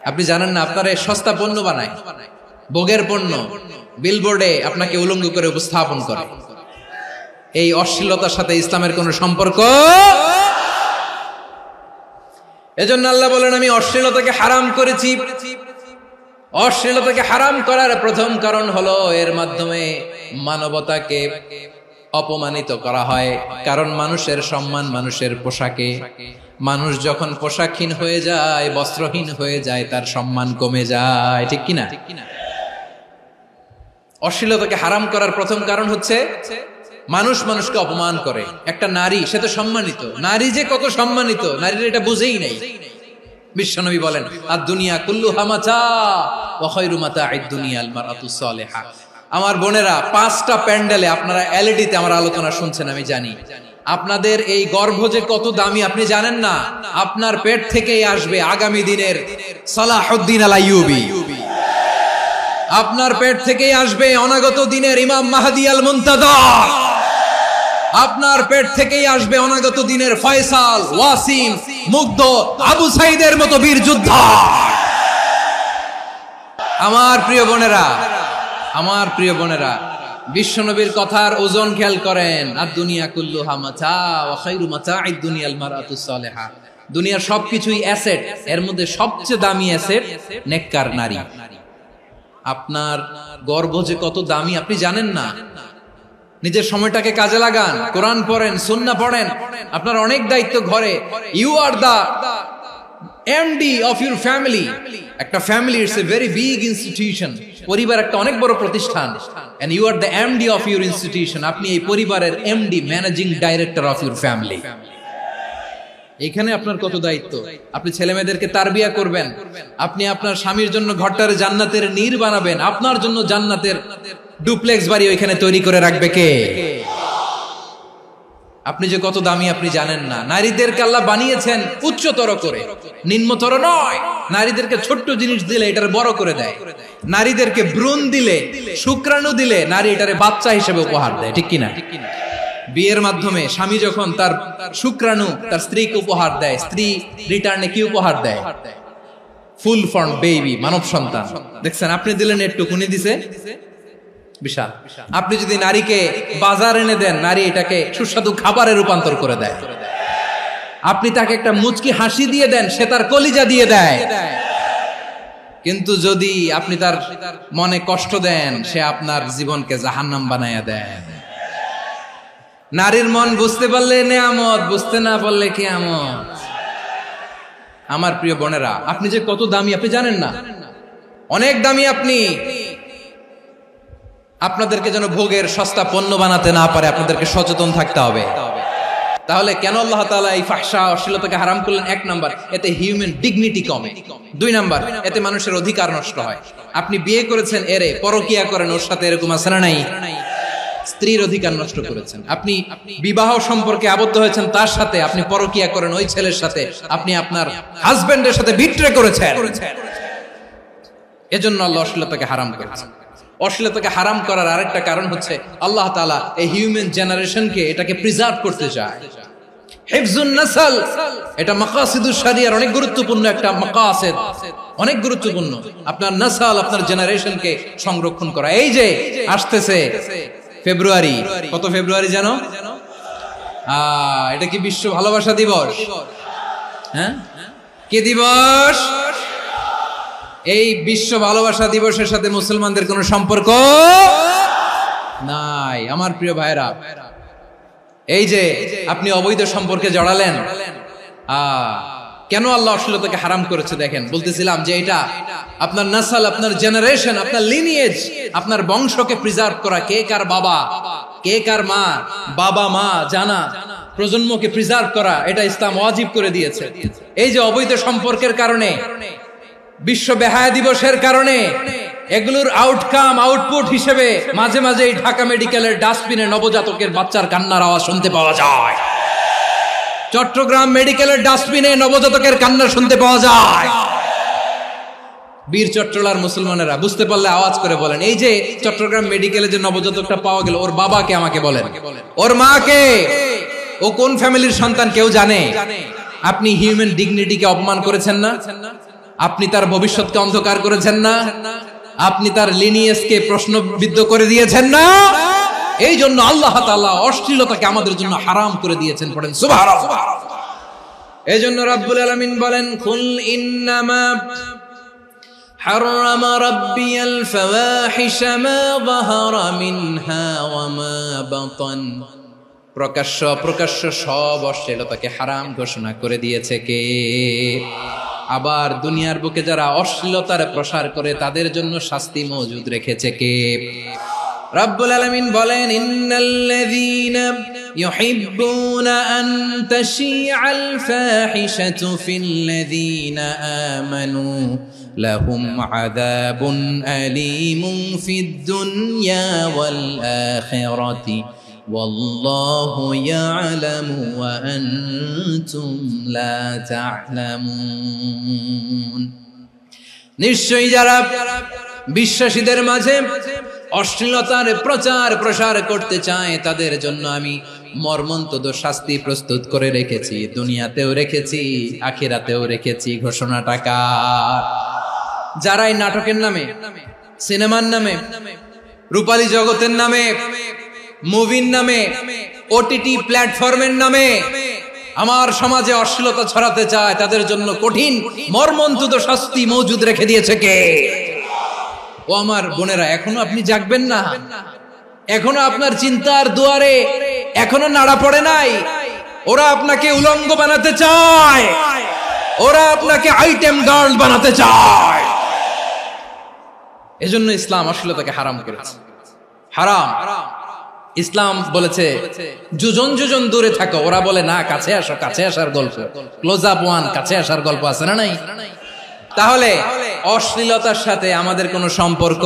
আপনি জানেন না, আপনারা সস্তা পণ্য বানায়, ভোগের পণ্য, বিলবোর্ডে আপনাকে উলঙ্গ করে উপস্থাপন করে। এই অশ্লীলতার সাথে ইসলামের কোনো সম্পর্ক। এজন্য আল্লাহ বলেন, আমি অশ্লীলতাকে হারাম করেছি। অশ্লীলতাকে হারাম করার প্রথম কারণ হলো এর মাধ্যমে মানবতাকে অপমানিত করা হয়। কারণ মানুষের সম্মান মানুষের পোশাকে। মানুষ যখন পোশাকহীন হয়ে যায়, বস্ত্রহীন হয়ে যায়, তার সম্মান কমে যায়। ঠিক কিনা? অশ্লীলতাকে হারাম করার প্রথম কারণ হচ্ছে মানুষ মানুষকে অপমান করে। একটা নারী, সে তো সম্মানিত, নারী যে কত সম্মানিত নারীরা এটা বুঝেই নাই। বিশ্বনবী বলেন আদ-দুনিয়া কুল্লুহা মাতা ওয়া খায়রু মাতা'আদ দুনিয়া আল মারআতুস সালিহা। আমার বোনেরা, 5টা প্যান্ডেলে আপনারা এলইডিতে আমার আলোচনা শুনছেন, আমি জানি। আপনাদের এই গর্ভ যে কত দামি আপনি জানেন না। আপনার পেট থেকেই আসবে আগামী দিনের সালাহুদ্দিন আল আইয়ুবী, আপনার পেট থেকেই আসবে অনাগত দিনের ইমাম মাহদী আল মুনতাযর, আপনার পেট থেকেই আসবে অনাগত দিনের ফয়সাল, ওয়াসিম, মুগ্ধ, আবু সাইদের মতো বীর যোদ্ধা। আমার প্রিয় বোনেরা, আমার প্রিয় বোনেরা, বিশ্বনবীর কথার ওজন খেয়াল করেন। আদ-দুনিয়া কুল্লুহা মাতা ওয়া খায়রু মাতা'আদ দুনিয়া আল মারআতুস সালিহা। দুনিয়ার সবকিছুই অ্যাসেট, এর মধ্যে সবচেয়ে দামি অ্যাসেট নেককার নারী। আপনার গর্ভ যে কত দামি আপনি জানেন না। নিজের সময়টাকে কাজে লাগান, কোরআন পড়েন, সুন্নাহ পড়েন। আপনার অনেক দায়িত্ব ঘরে। You are the MD of your family. একটা family it's a very big institution. পরিবার একটা অনেক বড় প্রতিষ্ঠান, and you are the MD of your institution. আপনি এই পরিবারের MD, managing director of your family. এখানে আপনার কত দায়িত্ব। আপনি ছেলে মেয়েদেরকে তারবিয়া করবেন, আপনি আপনার স্বামীর জন্য ঘরটার জান্নাতের নীর বানাবেন, আপনার জন্য জান্নাতের ডুপ্লেক্স বাড়ি ওইখানে তৈরি করে রাখবে কে? আপনি যে কত দামি আপনি জানেন না। নারীদেরকে আল্লাহ বানিয়েছেন উচ্চতর করে, নিম্নতর নয়। নারীদেরকে ছোট্ট জিনিস দিলে এটার বড় করে দেয়। নারীদেরকে ভ্রূণ দিলে, শুক্রাণু দিলে নারী এটারে বাচ্চা হিসেবে উপহার দেয়, ঠিক কিনা? বিয়ের মাধ্যমে স্বামী যখন তার শুক্রাণু তার স্ত্রীকে উপহার দেয়, স্ত্রী রিটার্নে কি উপহার দেয়? ফুল ফর্ম বেবি, মানব সন্তান। দেখছেন, আপনি দিলেন একটুকুনি, দিছে বিশাল। আপনি যদি নারীকে বাজার এনে দেন, নারী এটাকে সুস্বাদু খাবারে রূপান্তর করে দেয়। আপনি তাকে একটা মুচকি হাসি দিয়ে দেন, সে তার কলিজা দিয়ে দেয়। কিন্তু যদি আপনি তার মনে কষ্ট দেন, সে আপনার জীবনকে জাহান্নাম বানায়া দেয়। নারীর মন বুঝতে পারলে নেয়ামত, বুঝতে না পারলে কিয়ামত। আমার প্রিয় বোনেরা, আপনি যে কত দামি আপনি জানেন না। অনেক দামি আপনি। আপনাদেরকে যেন ভোগের সস্তা পণ্য বানাতে না পারে, আপনাদেরকে সচেতন থাকতে হবে। তাহলে কেন আল্লাহ তাআলা এই ফাহশা, অশ্লীলতাকে হারাম করলেন? 1 নাম্বার, এতে হিউম্যান ডিগনিটি কমে। 2 নাম্বার, এতে মানুষের অধিকার নষ্ট হয়। আপনি বিয়ে করেছেন, এরে পরকিয়া করেন, ওর সাথে এরকম আছে না নাই? স্ত্রীর অধিকার নষ্ট করেছেন। আপনি বিবাহ সম্পর্কে আবদ্ধ হয়েছেন তার সাথে, আপনি পরকিয়া করেন ওই ছেলের সাথে, আপনি আপনার হাজবেন্ডের সাথে বিট্রে করেছেন। এজন্য আল্লাহ অশ্লীলতাকে হারাম করেছেন। অশ্লীলতাকে হারাম করার আরেকটা কারণ হচ্ছে আল্লাহ তাআলা এই হিউম্যান জেনারেশনকে এটাকে প্রিজার্ভ করতে চায়। হিফজুন নাসল, এটা মাকাসিদুশ শরিয়ার অনেক গুরুত্বপূর্ণ একটা মাকাসিদ, অনেক গুরুত্বপূর্ণ। আপনার নাসল, আপনার জেনারেশনকে সংরক্ষণ করা। এই যে আসতেছে ফেব্রুয়ারি, কত ফেব্রুয়ারি জানো? এটা কি বিশ্ব ভালোবাসা দিবস? হ্যাঁ, কি দিবস? এই বিশ্ব ভালোবাসা দিবসের সাথে মুসলমানদের কোনো সম্পর্ক নাই। আমার প্রিয় ভাইরা, এই যে আপনি অবৈধ সম্পর্কে জড়ালেন, কেন আল্লাহ অশ্লীলতাকে হারাম করেছে দেখেন। বলতেছিলাম যে এটা আপনার নাসল, আপনার জেনারেশন, আপনার লিনিয়েজ, আপনার বংশকে প্রিজার্ভ করা। কে কার বাবা, কে কার মা, বাবা মা জানা, প্রজন্মকে প্রিজার্ভ করা, এটা ইসলাম ওয়াজিব করে দিয়েছে। এই যে অবৈধ সম্পর্কের কারণে, বিশ্ব বেহায়া দিবসের কারণে, এগুলোর আউটকাম, আউটপুট হিসেবে মাঝে মাঝে এই ঢাকা মেডিকেলের ডাস্টবিনে নবজাতকের বাচ্চার কান্নার আওয়াজ শুনতে পাওয়া যায়। চট্টগ্রাম মেডিকেলের ডাস্টবিনে নবজাতকের কান্না শুনতে পাওয়া যায়। বীর চট্টলার মুসলমানেরা বুঝতে পারলে আওয়াজ করে বলেন, এই যে চট্টগ্রাম মেডিকেলে যে নবজাতকটা পাওয়া গেল, ওর বাবাকে আমাকে বলেন, ওর মাকে, ও কোন ফ্যামিলির সন্তান কেউ জানে? আপনি হিউম্যান ডিগনিটিকে অপমান করেছেন না? আপনি তার ভবিষ্যৎকে অন্ধকার করেছেন না? আপনি তার লিনিয়েজকে প্রশ্নবিদ্ধ করে দিয়েছেন না? এই জন্য আল্লাহ তাআলা অশ্লীলতাকে আমাদের জন্য হারাম করে দিয়েছেন। পড়েন সুবহানাল্লাহ। এই জন্য রাব্বুল আলামিন বলেন, কুল ইন্নামা হারামা রাব্বিয়াল ফাওয়াহিশা মা যাহারা মিনহা ওয়া মা বাতান। প্রকাশ্য অপ্রকাশ্য সব অশ্লীলতাকে হারাম ঘোষণা করে দিয়েছে কে? আবার দুনিয়ার বুকে যারা অশ্লীলতার প্রসার করে তাদের জন্য শাস্তি মজুদ রেখেছে কে? রব্বুল আলামিন বলেন ইন্নাল্লাযীনা ইউহিব্বুনা আন তাশিআল ফাহিশাতু ফিল্লাযীনা আমানু লাহুম আযাবুন আলীমুন ফিদ দুনিয়া ওয়াল আখিরাতি ওয়াল্লাহু ইয়ালামু ওয়া আনতুম লা তা'লামুন। নিশ্চয়ই যারা বিশ্বাসীদের মাঝে অশ্লীলতার প্রচার প্রসার করতে চায় তাদের জন্য আমি মর্মন্তুদ শাস্তি প্রস্তুত করে রেখেছি, দুনিয়াতেও রেখেছি, আখিরাতেও রেখেছি। ঘোষণাটা কার? যারা এই নাটকের নামে, সিনেমার নামে, রূপালী জগতের নামে, মুভির নামে, ওটিটি প্ল্যাটফর্মের নামে আমার সমাজে অশ্লীলতা ছড়াতে চায় তাদের জন্য কঠিন মর্মন্তুদ শাস্তি মজুদ রেখে দিয়েছে কে? ও আমার বোনেরা, এখনো আপনি জাগবেন না? এখনো আপনার চিন্তার দুয়ারে এখনো নাড়া পড়ে নাই? ওরা আপনাকে উলঙ্গ বানাতে চায়, ওরা আপনাকে আইটেম গার্ল বানাতে চায়। এজন্য ইসলাম অশ্লীলতাকে হারাম করেছে। হারাম। ইসলাম বলেছে যোজন যোজন দূরে থাকো, ওরা বলে না কাছে আসো, কাছে আসার গল্প, ক্লোজ আপ ওয়ান, কাছে আসার গল্প আছে না নাই? তাহলে অশ্লীলতার সাথে আমাদের কোনো সম্পর্ক?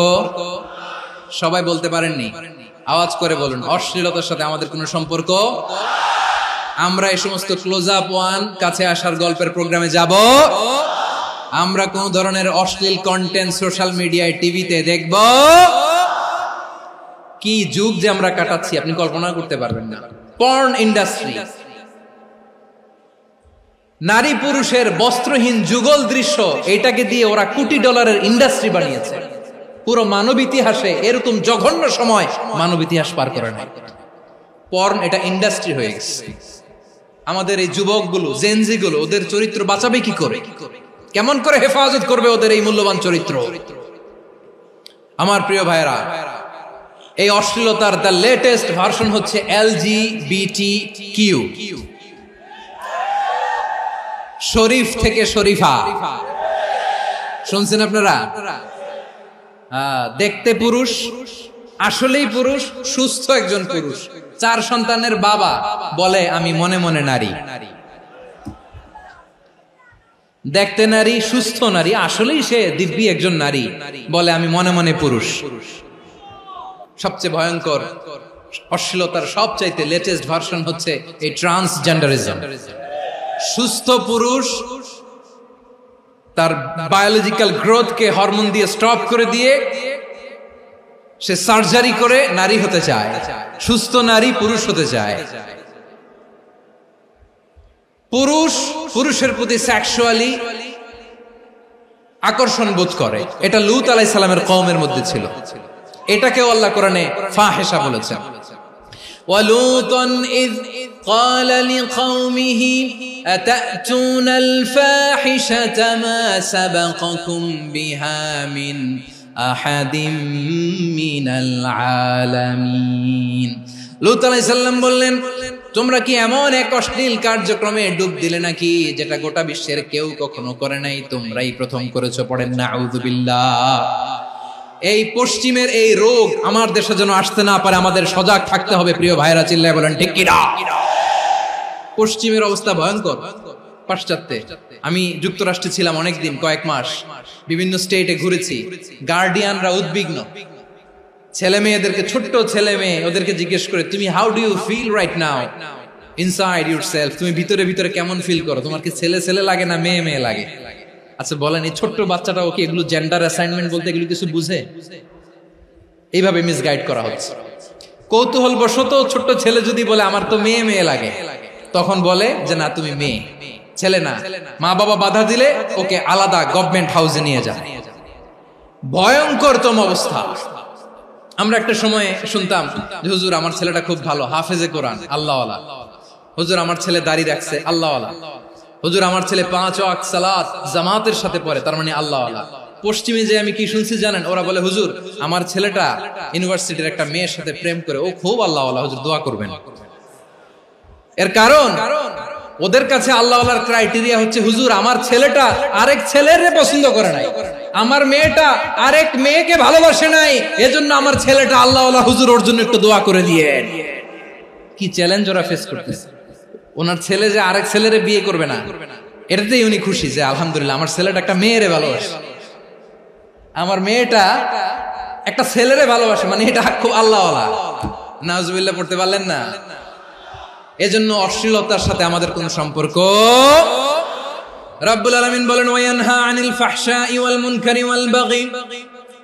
সবাই বলতে পারেননি, আওয়াজ করে বলুন, অশ্লীলতার সাথে আমাদের কোনো সম্পর্ক? আমরা এই সমস্ত ক্লোজ আপ ওয়ান, কাছে আসার গল্পের প্রোগ্রামে যাব? আমরা কোন ধরনের অশ্লীল কন্টেন্ট সোশ্যাল মিডিয়ায়, টিভিতে দেখব? কি যুগ যে আমরা কাটাচ্ছি আপনি কল্পনা করতে পারবেন না। পর্ন ইন্ডাস্ট্রি, নারী পুরুষের বস্ত্রহীন যুগল দৃশ্য, এটাকে দিয়ে ওরা কোটি ডলারের ইন্ডাস্ট্রি বানিয়েছে। পুরো মানব ইতিহাসে এরকম জঘন্য সময় মানব ইতিহাস পার করে নাই। পর্ন এটা ইন্ডাস্ট্রি হয়ে গেছে। আমাদের এই যুবকগুলো, জেনজিগুলো, ওদের চরিত্র বাঁচাবে কি করে? কেমন করে হেফাজত করবে ওদের এই মূল্যবান চরিত্র? আমার প্রিয় ভাইরা, এই অশ্লীলতার দ্য লেটেস্ট ভার্সন হচ্ছে LGBTQ, শরীফ থেকে শরীফা। শুনছেন আপনারা? দেখতে পুরুষ, আসলেই পুরুষ, সুস্থ একজন পুরুষ, 4 সন্তানের বাবা, বলে আমি মনে মনে নারী। দেখতে নারী, সুস্থ নারী, আসলেই সে দিব্যি একজন নারী, বলে আমি মনে মনে পুরুষ। সবচেয়ে ভয়ঙ্কর অশ্লীলতার সবচাইতে লেটেস্ট ভার্সন হচ্ছে এই ট্রান্সজেন্ডারিজম। সুস্থ পুরুষ তার বায়োলজিক্যাল গ্রোথকে হরমোন দিয়ে স্টপ করে দিয়ে সে সার্জারি করে নারী হতে চায়। সুস্থ নারী পুরুষ হতে চায়। পুরুষ পুরুষের প্রতি সেক্সুয়ালি আকর্ষণ বোধ করে। এটা লূত আলাইহিস সালামের কওমের মধ্যে ছিল। এটাকেও আল্লাহ কোরআনে ফাহিশা বলেছেন। ওয়ালুতান ইয قال لقومه أتأتون الفاحشة ما سبقكم بها من أحد من العالمين। লূত আলাইহিস সালাম বললেন, তোমরা কি এমন এক অশ্লীল কার্যক্রমে ডুব দিলে নাকি যেটা গোটা বিশ্বের কেউ কখনো করে নাই? তোমরাই প্রথম করেছো। পড়েন নাউযুবিল্লাহ। এই পশ্চিমের এই রোগ আমার দেশে যেন আসতে না পারে, আমাদের সজাগ থাকতে হবে। প্রিয় ভাইরা চিল্লায় বলেন ঠিক কিনা? পশ্চিমের অবস্থা ভয়ঙ্কর। পাশ্চাত্যে, আমি যুক্তরাষ্ট্রে ছিলাম অনেকদিন, কয়েক মাস, বিভিন্ন স্টেটে ঘুরেছি। গার্ডিয়ানরা উদ্বিগ্ন, ছেলে মেয়েদেরকে, ছোট্ট ছেলে মেয়ে, ওদেরকে জিজ্ঞেস করে, তুমি how do you feel right now inside yourself? তুমি ভিতরে ভিতরে কেমন ফিল করো? তোমার কি ছেলে ছেলে লাগে না মেয়ে মেয়ে লাগে? আচ্ছা বলেন, এই ছোট্ট বাচ্চাটা ওকে এগুলো জেন্ডার অ্যাসাইনমেন্ট বলতে এগুলো কিছু বুঝে? এইভাবে মিসগাইড করা হচ্ছে। কৌতূহল বশত ছোট্ট ছেলে যদি বলে আমার তো মেয়ে মেয়ে লাগে, তখন বলে যে না তুমি মেয়ে, ছেলে না। মা বাবা বাধা দিলে ওকে আলাদা গভর্নমেন্ট হাউসে নিয়ে যায়। ভয়ঙ্করতম অবস্থা। আমরা একটা সময় শুনতাম যে হুজুর আমার ছেলেটা খুব ভালো, হাফেজে কোরআন, আল্লাহওয়ালা। হুজুর আমার ছেলে দাড়ি রাখছে, আল্লাহওয়ালা। হুজুর আমার ছেলে 5 ওয়াক্ত সালাত জামাতের সাথে পড়ে, তার মানে আল্লাহওয়ালা। পশ্চিমে যে আমি কি শুনছি জানেন? ওরা বলে হুজুর আমার ছেলেটা ইউনিভার্সিটির একটা মেয়ের সাথে প্রেম করে, ও খুব আল্লাহওয়ালা, হুজুর দোয়া করবেন। এর কারণ ওদের কাছে আল্লাহওয়ালার ক্রাইটেরিয়া হচ্ছে হুজুর আমার ছেলেটা আরেক ছেলের পছন্দ করে নাই, আমার মেয়েটা আরেক মেয়েকে ভালোবাসে নাই, এজন্য আমার ছেলেটা আল্লাহওয়ালা হুজুর ওর জন্য একটু দোয়া করে দিয়ে। কি চ্যালেঞ্জ ওরা ফেস করতেছে। ওনার ছেলে যে আরেক ছেলেরে বিয়ে করবে না, এটাতেই উনি খুশি যে আলহামদুলিল্লাহ আমার ছেলেটা একটা মেয়েরে ভালোবাসে, আমার মেয়েটা একটা ছেলেরে ভালোবাসে, মানে এটা খুব আল্লাহওয়ালা। নাউজুবিল্লাহ পড়তে পারলেন না? এজন্য অশ্লীলতার সাথে আমাদের কোন সম্পর্ক। রব্বুল আলামিন বলেন ওয়ায়ানহা আনিল ফাহশাই ওয়াল মুনকারি ওয়াল বাগি,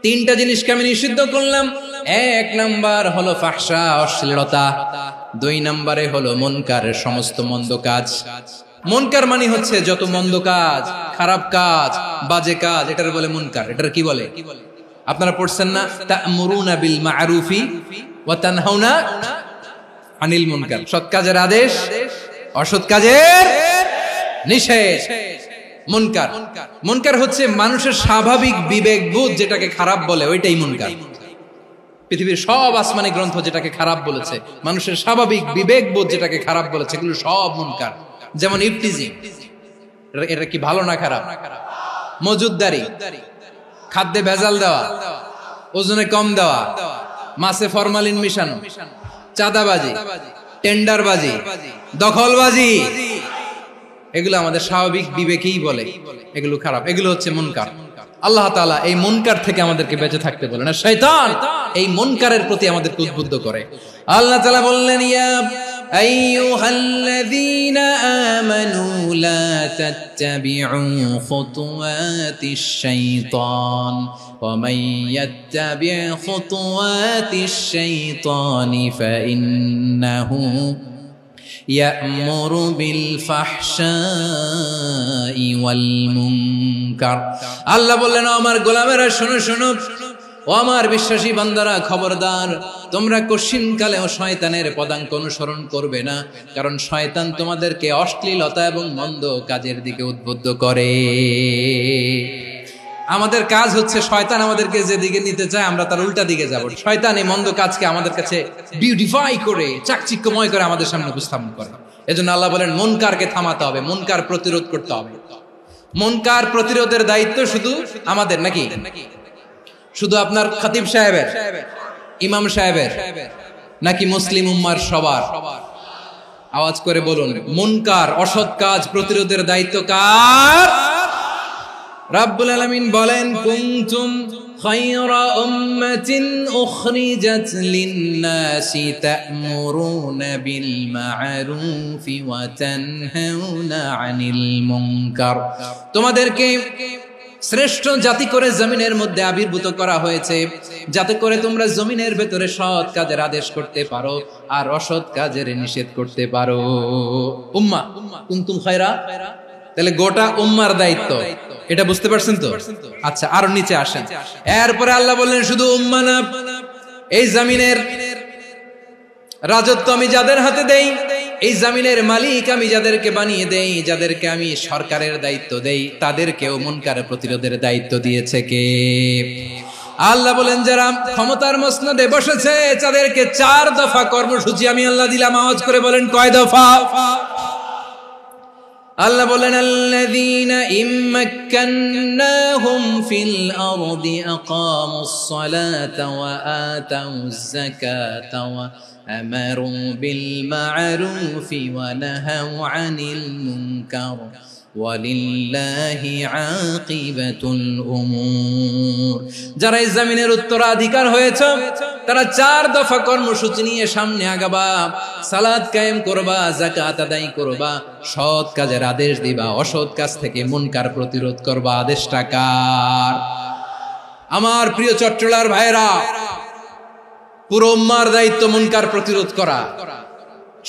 তিনটা জিনিসকে আমি নিষিদ্ধ করলাম। এক নাম্বার হলো ফাহশা, অশ্লীলতা। দুই নম্বরে হলো মুনকার, সমস্ত মন্দ কাজ। মুনকার মানে হচ্ছে যত মন্দ কাজ, খারাপ কাজ, বাজে কাজ, এটার বলে মুনকার। এটার কি বলে? আপনারা পড়ছেন না তা'মুরুনা বিল মা'রুফি ওয়া তানহাউনা আনিল মুনকার, সৎ কাজের আদেশ, অসৎ কাজের নিষেধ। মুনকার, মুনকার হচ্ছে মানুষের স্বাভাবিক বিবেকবোধ যেটাকে খারাপ বলে, ওইটাই মুনকার। পৃথিবীর সব আসমানি গ্রন্থ যেটাকে খারাপ বলেছে, মানুষের স্বাভাবিক বিবেকবোধ যেটাকে খারাপ বলেছে, এগুলো সব মুনকার। যেমন ইফতিজিং, এটা কি ভালো না খারাপ? মজুদদারি, খাদ্যে ভেজাল দেওয়া, ওজনে কম দেওয়া, মাছে ফরমালিন মিশানো, চাঁদাবাজি, টেন্ডারবাজি, দখলবাজি, এগুলো আমাদের স্বাভাবিক বিবেকেই বলে এগুলো খারাপ, এগুলো হচ্ছে মুনকার। আল্লাহ তাআলা এই মুনকার থেকে আমাদেরকে বেঁচে থাকতে বলেন, আর শয়তান এই মুনকারের প্রতি আমাদেরকে উদ্বুদ্ধ করে। আল্লাহ তাআলা বললেন ইয়া আইয়ুহাল্লাযীনা আমানু লা তাত্তাবিউ খুতুওয়াতিশ শাইতান ওয়া মান ইয়াত্তাবি' খুতুওয়াতিশ শাইতানি ফাইন্নাহু ইয়া'মুরু বিল ফাহশাই ওয়াল মুনকার। আল্লাহ বললেন আমার গোলামেরা শোনো শোনো, ও আমার বিশ্বাসী বান্দারা খবরদার, তোমরা কশিনকালেও শয়তানের পদাঙ্ক অনুসরণ করবে না, কারণ শয়তান তোমাদেরকে অশ্লীলতা এবং মন্দ কাজের দিকে উদ্বুদ্ধ করে। আমাদের কাজ হচ্ছে শয়তান আমাদেরকে যেদিকে নিতে চায় আমরা তার উল্টা দিকে যাব। শয়তান এই মন্দ কাজকে আমাদের কাছে বিউটিফাই করে, চাকচিক্যময় করে আমাদের সামনে উপস্থাপন করে। এজন্য আল্লাহ বলেন মুনকারকে থামাতে হবে, মুনকার প্রতিরোধ করতে হবে। মুনকার প্রতিরোধের দায়িত্ব শুধু আমাদের নাকি? শুধু আপনার খতিব সাহেবের, ইমাম সাহেবের, নাকি মুসলিম উম্মার সবার? আওয়াজ করে বলুন, মুনকার অসৎ কাজ প্রতিরোধের দায়িত্ব কার? রাব্বুল আলামিন বলেন কুনতুম খায়রা উম্মাতিন উখরিজাত লিন-নাসি তা'মুরুনা বিল মা'রুফি ওয়া তানহাউনা আনিল মুনকার। তোমাদেরকে শ্রেষ্ঠ জাতি করে জমিনের মধ্যে আবির্ভূত করা হয়েছে, যাতে করে তোমরা জমিনের ভেতরে সৎ কাজের আদেশ করতে পারো আর অসৎ কাজের নিষেধ করতে পারো। উম্মাহ, কুনতুম খায়রা, তাহলে গোটা উম্মার দায়িত্ব, এটা বুঝতে পারছেন তো? আচ্ছা, আরো নিচে আসেন। এরপরে আল্লাহ বললেন শুধু উম্মাহ না, এই জমিনের রাজত্ব আমি যাদের হাতে দেই, এই জমিনের মালিক আমি যাদেরকে বানিয়ে দেই, যাদেরকে আমি সরকারের দায়িত্ব দেই, তাদেরকেও মুনকারের প্রতিরোধের দায়িত্ব দিয়েছে কে? আল্লাহ বলেন যারা ক্ষমতার মসনদে বসেছে তাদেরকে 4 দফা কর্মসূচি আমি আল্লাহ দিলাম। আওয়াজ করে বলেন কয় দফা? আল্লাহ বলেন আল্লাযীনা ইম্মাক্কান্নাহুম ফিল আরদি আকামুস সালাতা ওয়া আতাউয যাকাতা ওয়া আমারু বিল মা'রুফি ওয়া নাহাউ আনিল মুনকার ওয়ালিল্লাহি আকিবাতুল উমুর। যারা এই জমিনের উত্তরাধিকার হয়েছে তারা 4 দফা কর্মসূচি নিয়ে সামনে আগাবা। সালাত কায়েম করবা, যাকাত আদায় করবা, সৎ কাজের আদেশ দিবা, অসৎ কাজ থেকে মুনকার প্রতিরোধ করবা। আদেশটা কার? আমার প্রিয় চট্টলার ভাইরা, পুরো উম্মার দায়িত্ব মুনকার প্রতিরোধ করা,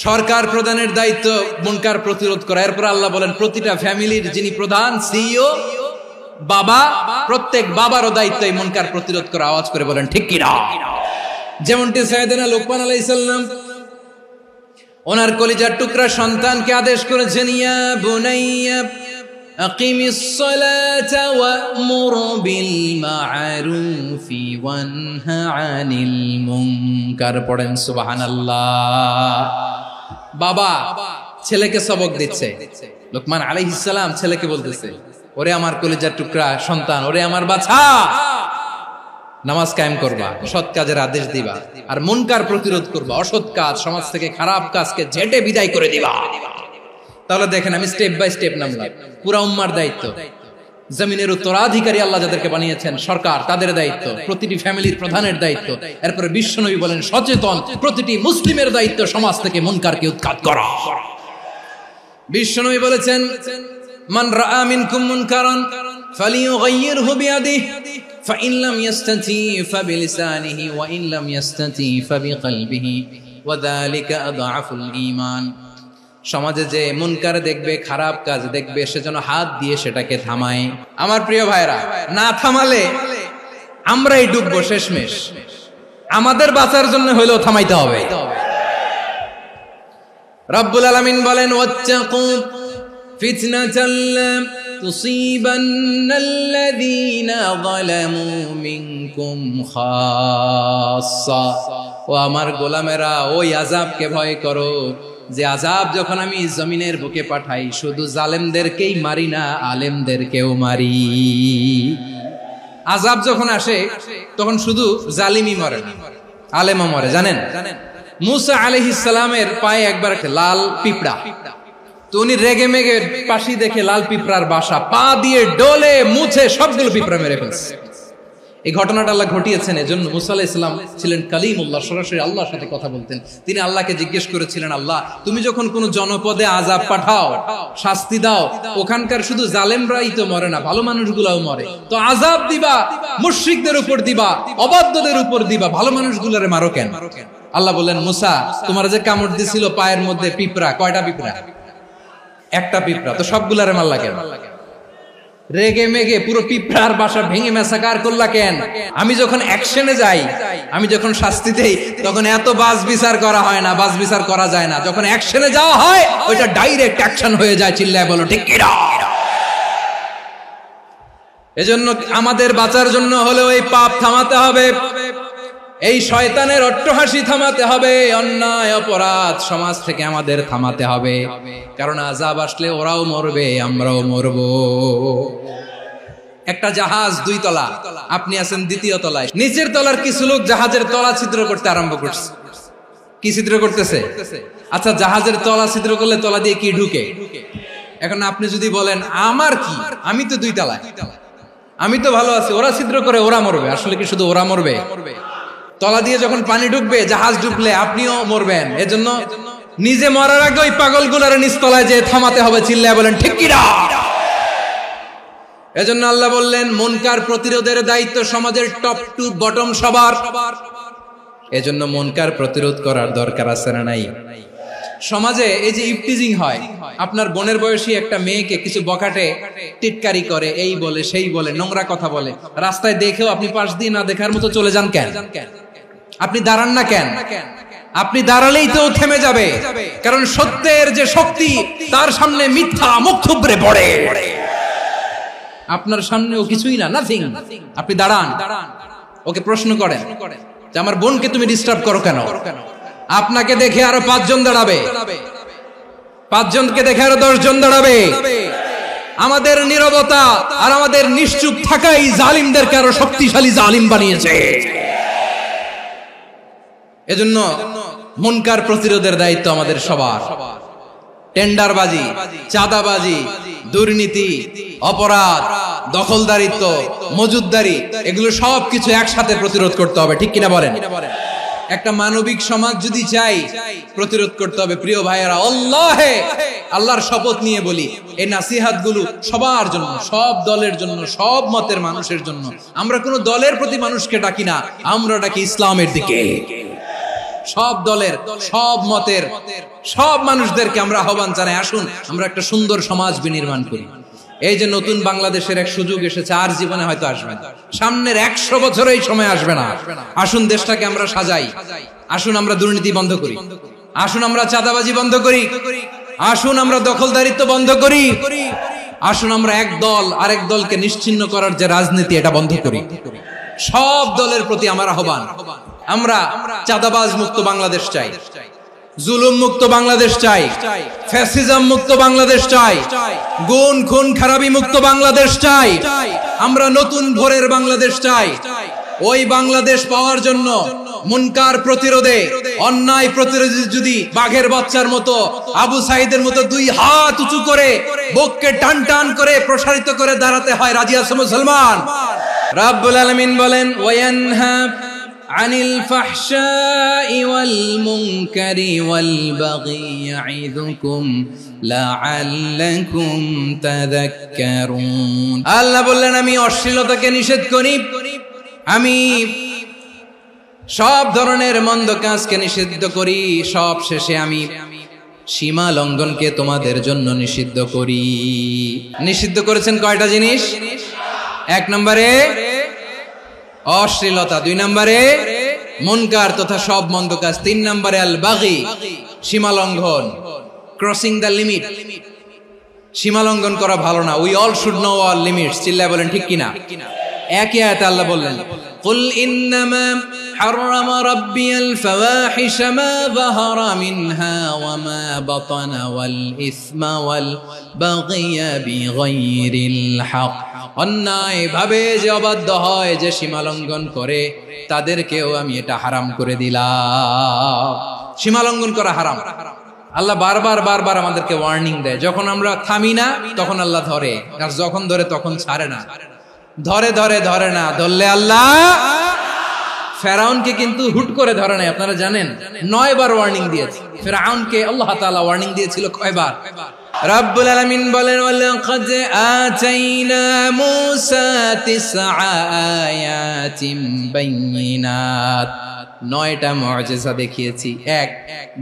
সরকার প্রধানের দায়িত্ব মুনকার প্রতিরোধ করা। এরপর আল্লাহ বলেন প্রতিটা ফ্যামিলির যিনি প্রধান সিইও বাবা, প্রত্যেক বাবারও দায়িত্ব এই মুনকার প্রতিরোধ করা। আওয়াজ করে বলেন ঠিক কি না? যেমনটি সাইয়েদনা লোকমান আলাইহিস সালাম ওনার কলিজার টুকরা সন্তানকে আদেশ করেছেন, ইয়া বুনাইয়া আকিমিস সালাতা ওয়া'মুর বিল মা'রুফি ওয়ানহা আনিল মুনকার। পড়েন সুবহানাল্লাহ। বাবা ছেলেকে সবক দিচ্ছে। লোকমান আলাইহিস সালাম ছেলেকে বলতেছে, ওরে আমার কলিজার টুকরা সন্তান, ওরে আমার বাছা, নামাজ কায়েম করবা, সৎ কাজের আদেশ দিবা, আর মুনকার প্রতিরোধ করবা, অসৎ কাজ, সমাজ থেকে খারাপ কাজকে ঝেঁটে বিদায় করে দিবা। তাহলে দেখেন, আমি স্টেপ বাই স্টেপ নামলাম। পুরা উম্মার দায়িত্ব, জমিনের উত্তরাধিকারী আল্লাহ যাদেরকে বানিয়েছেন সরকার, তাদের দায়িত্ব, প্রতিটি ফ্যামিলির প্রধানের দায়িত্ব, এরপরে বিশ্বনবী বলেন সচেতন প্রতিটি মুসলিমের দায়িত্ব সমাজ থেকে মুনকারকে উৎখাত করা। বিশ্বনবী বলেছেন, মান রাআ মিনকুম মুনকারান ফালিয়ুগাইয়িরহু বিয়াদিহি ফাইন লাম ইয়াস্তাতি ফাবিলিসানিহি ওয়া ইন লাম ইয়াস্তাতি ফাবিকলবিহি ওয়া যালিকা আযআফুল ঈমান। সমাজে যে মুনকার দেখবে, খারাপ কাজ দেখবে, সেজন্য হাত দিয়ে সেটাকে থামায়। আমার প্রিয় ভাইরা, না থামালে আমরাই ডুববো শেষমেশ। আমাদের বাঁচার জন্য হইলেও থামাইতে হবে। রব্বুল আলামিন বলেন, ওয়াত্তাকু ফিতনাতাল লা তুসিবান্নাল্লাযীনা যালামু মিনকুম খাসসা। ও আমার গোলামেরা, ওই আযাবকে ভয় করো যে আযাব যখন আমি জমিনের বুকে পাঠাই, শুধু জালেমদেরকেই মারি না, আলেমদেরকেও মারি। আযাব যখন আসে তখন শুধু জালিমই মরে না, আলেমও মরে। জানেন, মুসা আলাইহিস সালামের পায়ে একবার লাল পিঁপড়া, তো উনি রেগে মেগে পাশি দেখে লাল পিঁপড়ার বাসা, পা দিয়ে ডলে মুছে সবগুলো পিঁপড়া মেরে ফেলছে। এই ঘটনাটা আল্লাহ ঘটিয়েছেন এজন্য। মুসা আলাইহিস সালাম ছিলেন কালিমুল্লাহ, সরাসরি আল্লাহর সাথে কথা বলতেন। তিনি আল্লাহকে জিজ্ঞেস করেছিলেন, আল্লাহ তুমি যখন কোন জনপদে আযাব পাঠাও, শাস্তি দাও, ওখানকার শুধু জালেমরাই তো মরে না, ভালো মানুষগুলাও মরে, তো আযাব দিবা মুশরিকদের উপর দিবা, অবাধ্যদের উপর দিবা, ভালো মানুষগুলোরে মারো কেন? আল্লাহ বললেন, মুসা তোমার যে কামড় দিছিল পায়ের মধ্যে পিঁপড়া, কয়টা পিঁপড়া? একটা পিঁপড়া, তো সবগুলারে মারলা কেন? রেগে মেগে পুরো পিঁপড়ার বাসা ভেঙে মেসাকার করলা কেন? আমি যখন অ্যাকশনে যাই, আমি যখন শাস্তি দেই, তখন এত বাস বিচার করা হয় না, বাস বিচার করা যায় না। যখন অ্যাকশনে যাওয়া হয়, ওইটা ডাইরেক্ট অ্যাকশন হয়ে যায়। চিল্লায় বলো ঠিক কি না? এজন্য আমাদের বাঁচার জন্য হলেও এই পাপ থামাতে হবে, এই শয়তানের অট্টহাসি থামাতে হবে, অন্যায় অপরাধ সমাজ থেকে আমাদের থামাতে হবে। কারণ আযাব আসলে ওরাও মরবে, আমরাও মরব। একটা জাহাজ 2 তলা, আপনি আছেন 2য় তলায়, নিচের তলার কিছু লোক জাহাজের তলা ছিদ্র করতে আরম্ভ করছে। কি ছিদ্র করতেছে? আচ্ছা, জাহাজের তলা ছিদ্র করলে তলা দিয়ে কি ঢুকে? এখন আপনি যদি বলেন আমার কি, আমি তো 2 তলায়, আমি তো ভালো আছি, ওরা ছিদ্র করে ওরা মরবে। আসলে কি শুধু ওরা মরবে? তলা দিয়ে যখন পানি ঢুকবে, জাহাজ ঢুকলে আপনিও মরবেন। এজন্য নিজে মরার আগে ওই পাগলগুলোর নিচতলায় যে থামাতে হবে। চিল্লায় বলেন ঠিক কি না? এজন্য আল্লাহ বললেন, মুনকার প্রতিরোধের দায়িত্ব সমাজের টপ টু বটম সবার। এজন্য মুনকার প্রতিরোধ করার দরকার আছে না নাই? সমাজে এই যে ইফটিজিং হয়, আপনার বোনের বয়সী একটা মেয়েকে কিছু বকাটে টিটকারি করে, এই বলে সেই বলে, নোংরা কথা বলে, রাস্তায় দেখেও আপনি পাশ দিয়ে না দেখার মতো চলে যান কেন? আপনি দাঁড়ান না কেন? আপনি দাঁড়ালেই তো থেমে যাবে, কারণ সত্যের যে শক্তি, তার সামনে মিথ্যা মুখ থুবড়ে পড়ে। আপনার সামনেও কিছুই না, নাথিং। আপনি দাঁড়ান, ওকে প্রশ্ন করেন যে আমার বোনকে তুমি ডিস্টার্ব করো কেন? আপনাকে দেখে আরো 5 জন দাঁড়াবে, 5 জনকে দেখে আরো 10 জন দাঁড়াবে। আমাদের নীরবতা আর আমাদের নিশ্চুপ থাকাই জালিমদেরকে আরো শক্তিশালী জালিম বানিয়েছে। এজন্য মুনকার প্রতিরোধের দায়িত্ব আমাদের সবার। টেন্ডারবাজি, চাঁদাবাজি, দুর্নীতি, অপরাধ, দখলদারিত্ব, মজুদদারি, এগুলো সবকিছু একসাথে প্রতিরোধ করতে হবে। ঠিক কিনা বলেন? একটা মানবিক সমাজ যদি চাই, প্রতিরোধ করতে হবে। প্রিয় ভাইয়েরা, আল্লাহর শপথ নিয়ে বলি, এই নাসিহাত গুলো সবার জন্য, সব দলের জন্য, সব মতের মানুষের জন্য। আমরা কোন দলের প্রতি মানুষকে ডাকি না, আমরা ডাকি ইসলামের দিকে। সব দলের, সব মতের, সব মানুষদেরকে আমরা আহ্বান জানাই, আসুন আমরা একটা সুন্দর সমাজ বিনির্মাণ করি। এই যে নতুন বাংলাদেশের এক সুযোগ এসেছে, আর জীবনে হয়তো আসবে না, সামনের 100 বছর এই সময় আসবে না। আসুন দেশটাকে আমরা সাজাই, আসুন আমরা দুর্নীতি বন্ধ করি, আসুন আমরা চাঁদাবাজি বন্ধ করি, আসুন আমরা দখলদারিত্ব বন্ধ করি, আসুন আমরা এক দল আরেক দলকে নিশ্চিহ্ন করার যে রাজনীতি, এটা বন্ধ করি। সব দলের প্রতি আমার আহ্বান, আমরা চাঁদাবাজ মুক্ত বাংলাদেশ চাই, জুলুম মুক্ত বাংলাদেশ চাই, ফ্যাসিজম মুক্ত বাংলাদেশ চাই, গুণ খুন খারাপি মুক্ত বাংলাদেশ চাই, আমরা নতুন ভোরের বাংলাদেশ চাই। ওই বাংলাদেশ পাওয়ার জন্য মুনকার প্রতিরোধে, অন্যায় প্রতিরোধে যদি বাঘের বাচ্চার মতো, আবু সাইদের মতো দুই হাত উঁচু করে বুককে টান টান করে প্রসারিত করে দাঁড়াতে হয়, রাজি আছো মুসলমান? রাব্বুল আলামিন বলেন, ওয়ায়ানহা আনিল ফাহশাই ওয়াল মুনকারি ওয়াল বাগি ইয়াইযুকুম লাআল্লাকুম তাযাক্কারুন। আল্লাহ বললেন, আমি অশ্লীলতাকে নিষেধ করি, আমি সব ধরনের মন্দ কাজকে নিষিদ্ধ করি, সব শেষে আমি সীমা লঙ্ঘনকে তোমাদের জন্য নিষিদ্ধ করি। নিষিদ্ধ করেছেন কয়টা জিনিস? 1 নম্বরে অশ্লীলতা, 2 নম্বরে মুনকার তথা সব মন্দ কাজ, 3 নম্বরে আল বাগি সীমা লঙ্ঘন, ক্রসিং দ্য লিমিট। সীমা লঙ্ঘন করা ভালো না। We all should know all limits. চিল্লায় বলেন ঠিক কিনা? একই আয়াতে আল্লাহ বললেন, কুল ইন্নামা হারামা রাব্বিয়াল ফাওয়াহিশা মা যাহারা মিনহা ওয়া মা বাতানা ওয়াল ইসমা ওয়াল বাগিয়া বিগাইরিল হক। অন্যায় ভাবে যে অবাধ্য হয়, যে সীমা লঙ্ঘন করে, তাদেরকেও আমি এটা হারাম করে দিলাম। সীমা লঙ্ঘন করা হারাম। আল্লাহ বারবার আমাদেরকে ওয়ার্নিং দেয়। যখন আমরা থামি না তখন আল্লাহ ধরে, আর যখন ধরে তখন ছাড়ে না। ধরে না, ধরলে আল্লাহ। ফেরাউনকে কিন্তু হুট করে ধরে নাই, আপনারা জানেন 9 বার ওয়ার্নিং দিয়েছে। ফেরাউনকে আল্লাহ তাআলা ওয়ার্নিং দিয়েছিল কয়বার? রাব্বুল আলামিন বলেন, ওয়ালাকাদ আতাইনা মূসা 9 আয়াতিন বাইয়িনাত। 9টা মুআজিজা দেখিয়েছি, 1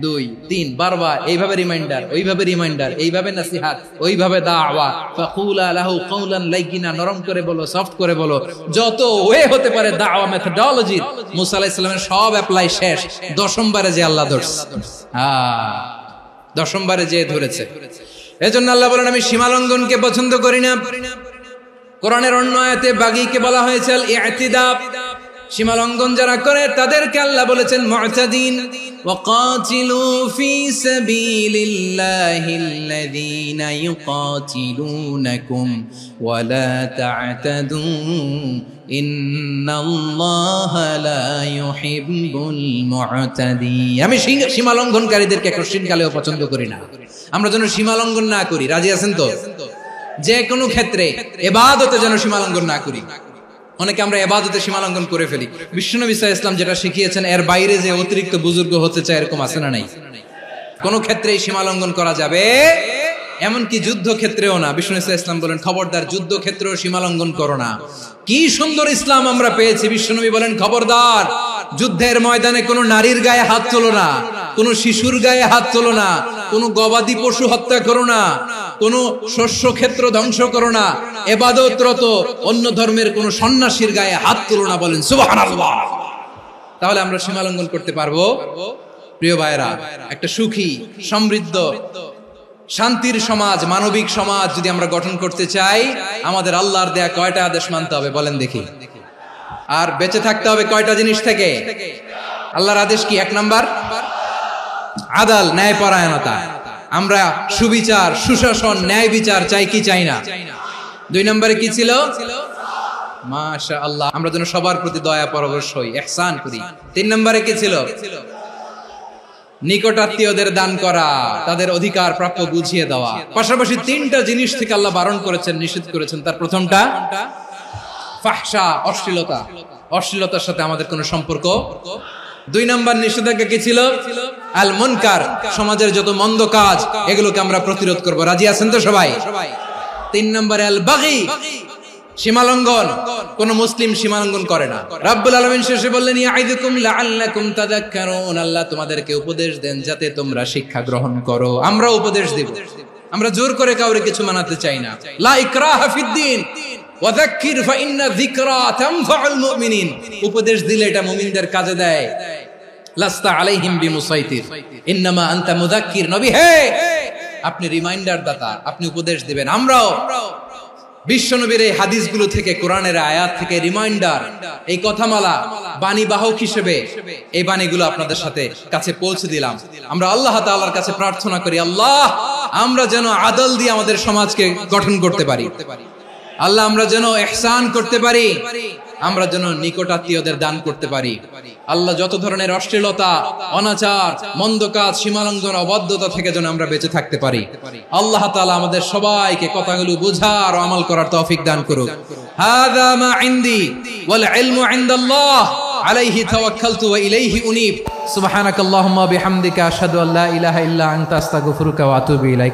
2 3 বারবার এইভাবে রিমাইন্ডার, ওইভাবে রিমাইন্ডার, এইভাবে নসিহত, ওইভাবে দাওয়া। ফাকুলা লাহু কাওলান লাইয়িনা, নরম করে বলো, সফট করে বলো, যত ওয়ে হতে পারে দাওয়া মেথডোলজি। মুসা আলাইহিস সালামের সব অ্যাপ্লাই শেষ, 10ম বারে যে আল্লাহ ধরছে। 10ম বারে যে ধরেছে। এজন্য আল্লাহ বলেন, আমি সীমা লঙ্ঘনকে পছন্দ করি না। কোরআনের অন্য আয়াতে বাগীকে বলা হয়েছে আল ইতিদা। সীমা লঙ্ঘন যারা করে তাদেরকে আল্লাহ বলেছেন মুতাদিন। ওয়াকাতিলু ফি সাবিলিল্লাহিল্লাযীনা ইউকাতিলুনাকুম ওয়া লা তা'তাদু ইন্নাল্লাহা লা ইউহিব্বুল মুতাদিন। আমি সীমা লঙ্ঘনকারীদেরকে কোশ্চিনকালেও পছন্দ করি না। আমরা যেন সীমা লঙ্ঘন না করি, রাজি আছেন তো? যে কোনো ক্ষেত্রে ইবাদতে যেন সীমা লঙ্ঘন না করি। অনেকে আমরা ইবাদতে সীমা লঙ্ঘন করে ফেলি। বিশ্বনবী সাল্লাল্লাহু আলাইহি ওয়াসাল্লাম যেটা শিখিয়েছেন এর বাইরে যে অতিরিক্ত বুজুর্গ হতে চায়, এরকম আছে না নাই? কোন ক্ষেত্রেই সীমা লঙ্ঘন করা যাবে, এমনকি যুদ্ধ ক্ষেত্রেও না। বিশ্বনবী সাল্লাল্লাহু আলাইহি ওয়াসাল্লাম বলেন, খবরদার যুদ্ধ ক্ষেত্রেও সীমা লঙ্ঘন করো না। কি সুন্দর ইসলাম আমরা পেয়েছি। বিশ্বনবী বলেন, খবরদার যুদ্ধের ময়দানে কোনো নারীর গায়ে হাত তোলো না, কোনো শিশুর গায়ে হাত তোলো না, কোনো গবাদি পশু হত্যা করো না, কোনো শস্য ক্ষেত্র ধ্বংস করো না, ইবাদতরত অন্য ধর্মের কোনো সন্ন্যাসীর গায়ে হাত তোলো না। বলেন সুবহানাল্লাহ। তাহলে আমরা সীমা লঙ্ঘন করতে পারবো? প্রিয় ভাইরা, একটা সুখী, সমৃদ্ধ, শান্তির সমাজ, মানবিক সমাজ যদি আমরা গঠন করতে চাই, আমাদের আল্লাহর দেয়া কয়টা আদেশ মানতে হবে বলেন দেখি? আর বেঁচে থাকতে হবে কয়টা জিনিস থেকে? আল্লাহর আদেশ কি? 1 নাম্বার আদাল, ন্যায়পরায়ণতা। আমরা সুবিচার, সুশাসন, ন্যায় বিচার চাই কি চাই না? 2 নম্বরে কি ছিল? মাশাআল্লাহ, আমরা যেন সবার প্রতি দয়া পরবশ হই, ইহসান করি। 3 নম্বরে কি ছিল? নিকটাত্মীয়দের দান করা, তাদের অধিকার প্রাপ্য বুঝিয়ে দেওয়া। পাশাপাশি 3টা জিনিস থেকে আল্লাহ বারণ করেছেন, নিষেধ করেছেন। তার প্রথমটা ফাহশা, অশ্লীলতা। অশ্লীলতার সাথে আমাদের কোনো সম্পর্ক। 2 নম্বর নিষেধাজ্ঞা কি ছিল? আল মুনকার, সমাজের যত মন্দ কাজ এগুলোকে আমরা প্রতিরোধ করব। রাজি আছেন তো সবাই? 3 নম্বরে আল বাগী, সীমালঙ্ঘন। কোন মুসলিম সীমালঙ্ঘন করে না। রাব্বুল আলামিন শেষে বললেন, ইয়াইদুকুম লাআল্লাকুম তাযাক্কারুন। আল্লাহ তোমাদেরকে উপদেশ দেন যাতে তোমরা শিক্ষা গ্রহণ করো। আমরা উপদেশ দেব, আমরা জোর করে কাউরে কিছু মানাতে চাই না। লা ইকরাহা ফিদ্দিন ওয়াযাক্কির ফাইন্না যিকরা তানফাউল মুমিনিন। উপদেশ দিলে এটা মুমিনদের কাজে দেয়। লাস্তা আলাইহিম বিমুসাইতির ইন্নামা আনতা মুযাক্কির। নবী হে, আপনি রিমাইন্ডার দাতা, আপনি উপদেশ দিবেন। আমরাও বিশ্বনবীর এই হাদিসগুলো থেকে, কোরআনের আয়াত থেকে রিমাইন্ডার, এই কথামালা বাণী বাহক হিসেবে এই বাণীগুলো আপনাদের সাথে কাছে পৌঁছে দিলাম। আমরা আল্লাহ তাআলার কাছে প্রার্থনা করি, আল্লাহ আমরা যেন আদল দিয়ে আমাদের সমাজকে গঠন করতে পারি। আল্লাহ আমরা যেন ইহসান করতে পারি, আমরা যেন নিকটাত্মীয়দের দান করতে পারি। আল্লাহ যত ধরনের অশ্লীলতা, অনাচার, মন্দ কাজ, সীমালঙ্ঘন, অবাধ্যতা থেকে যেন আমরা বেঁচে থাকতে পারি। আল্লাহ তাআলা আমাদের সবাইকে কথাগুলো বুঝার ও আমল করার তৌফিক দান করুক। হাযা মা ইনদি ওয়াল ইলমু ইনদাল্লাহ আলাইহি তাওয়াক্কালতু ওয়া ইলাইহি উনীব। সুবহানাকাল্লাহুম্মা বিহামদিকা আশহাদু আল্লা ইলাহা ইল্লা আনতা আস্তাগফিরুকা ওয়া আতুবু ইলাইক।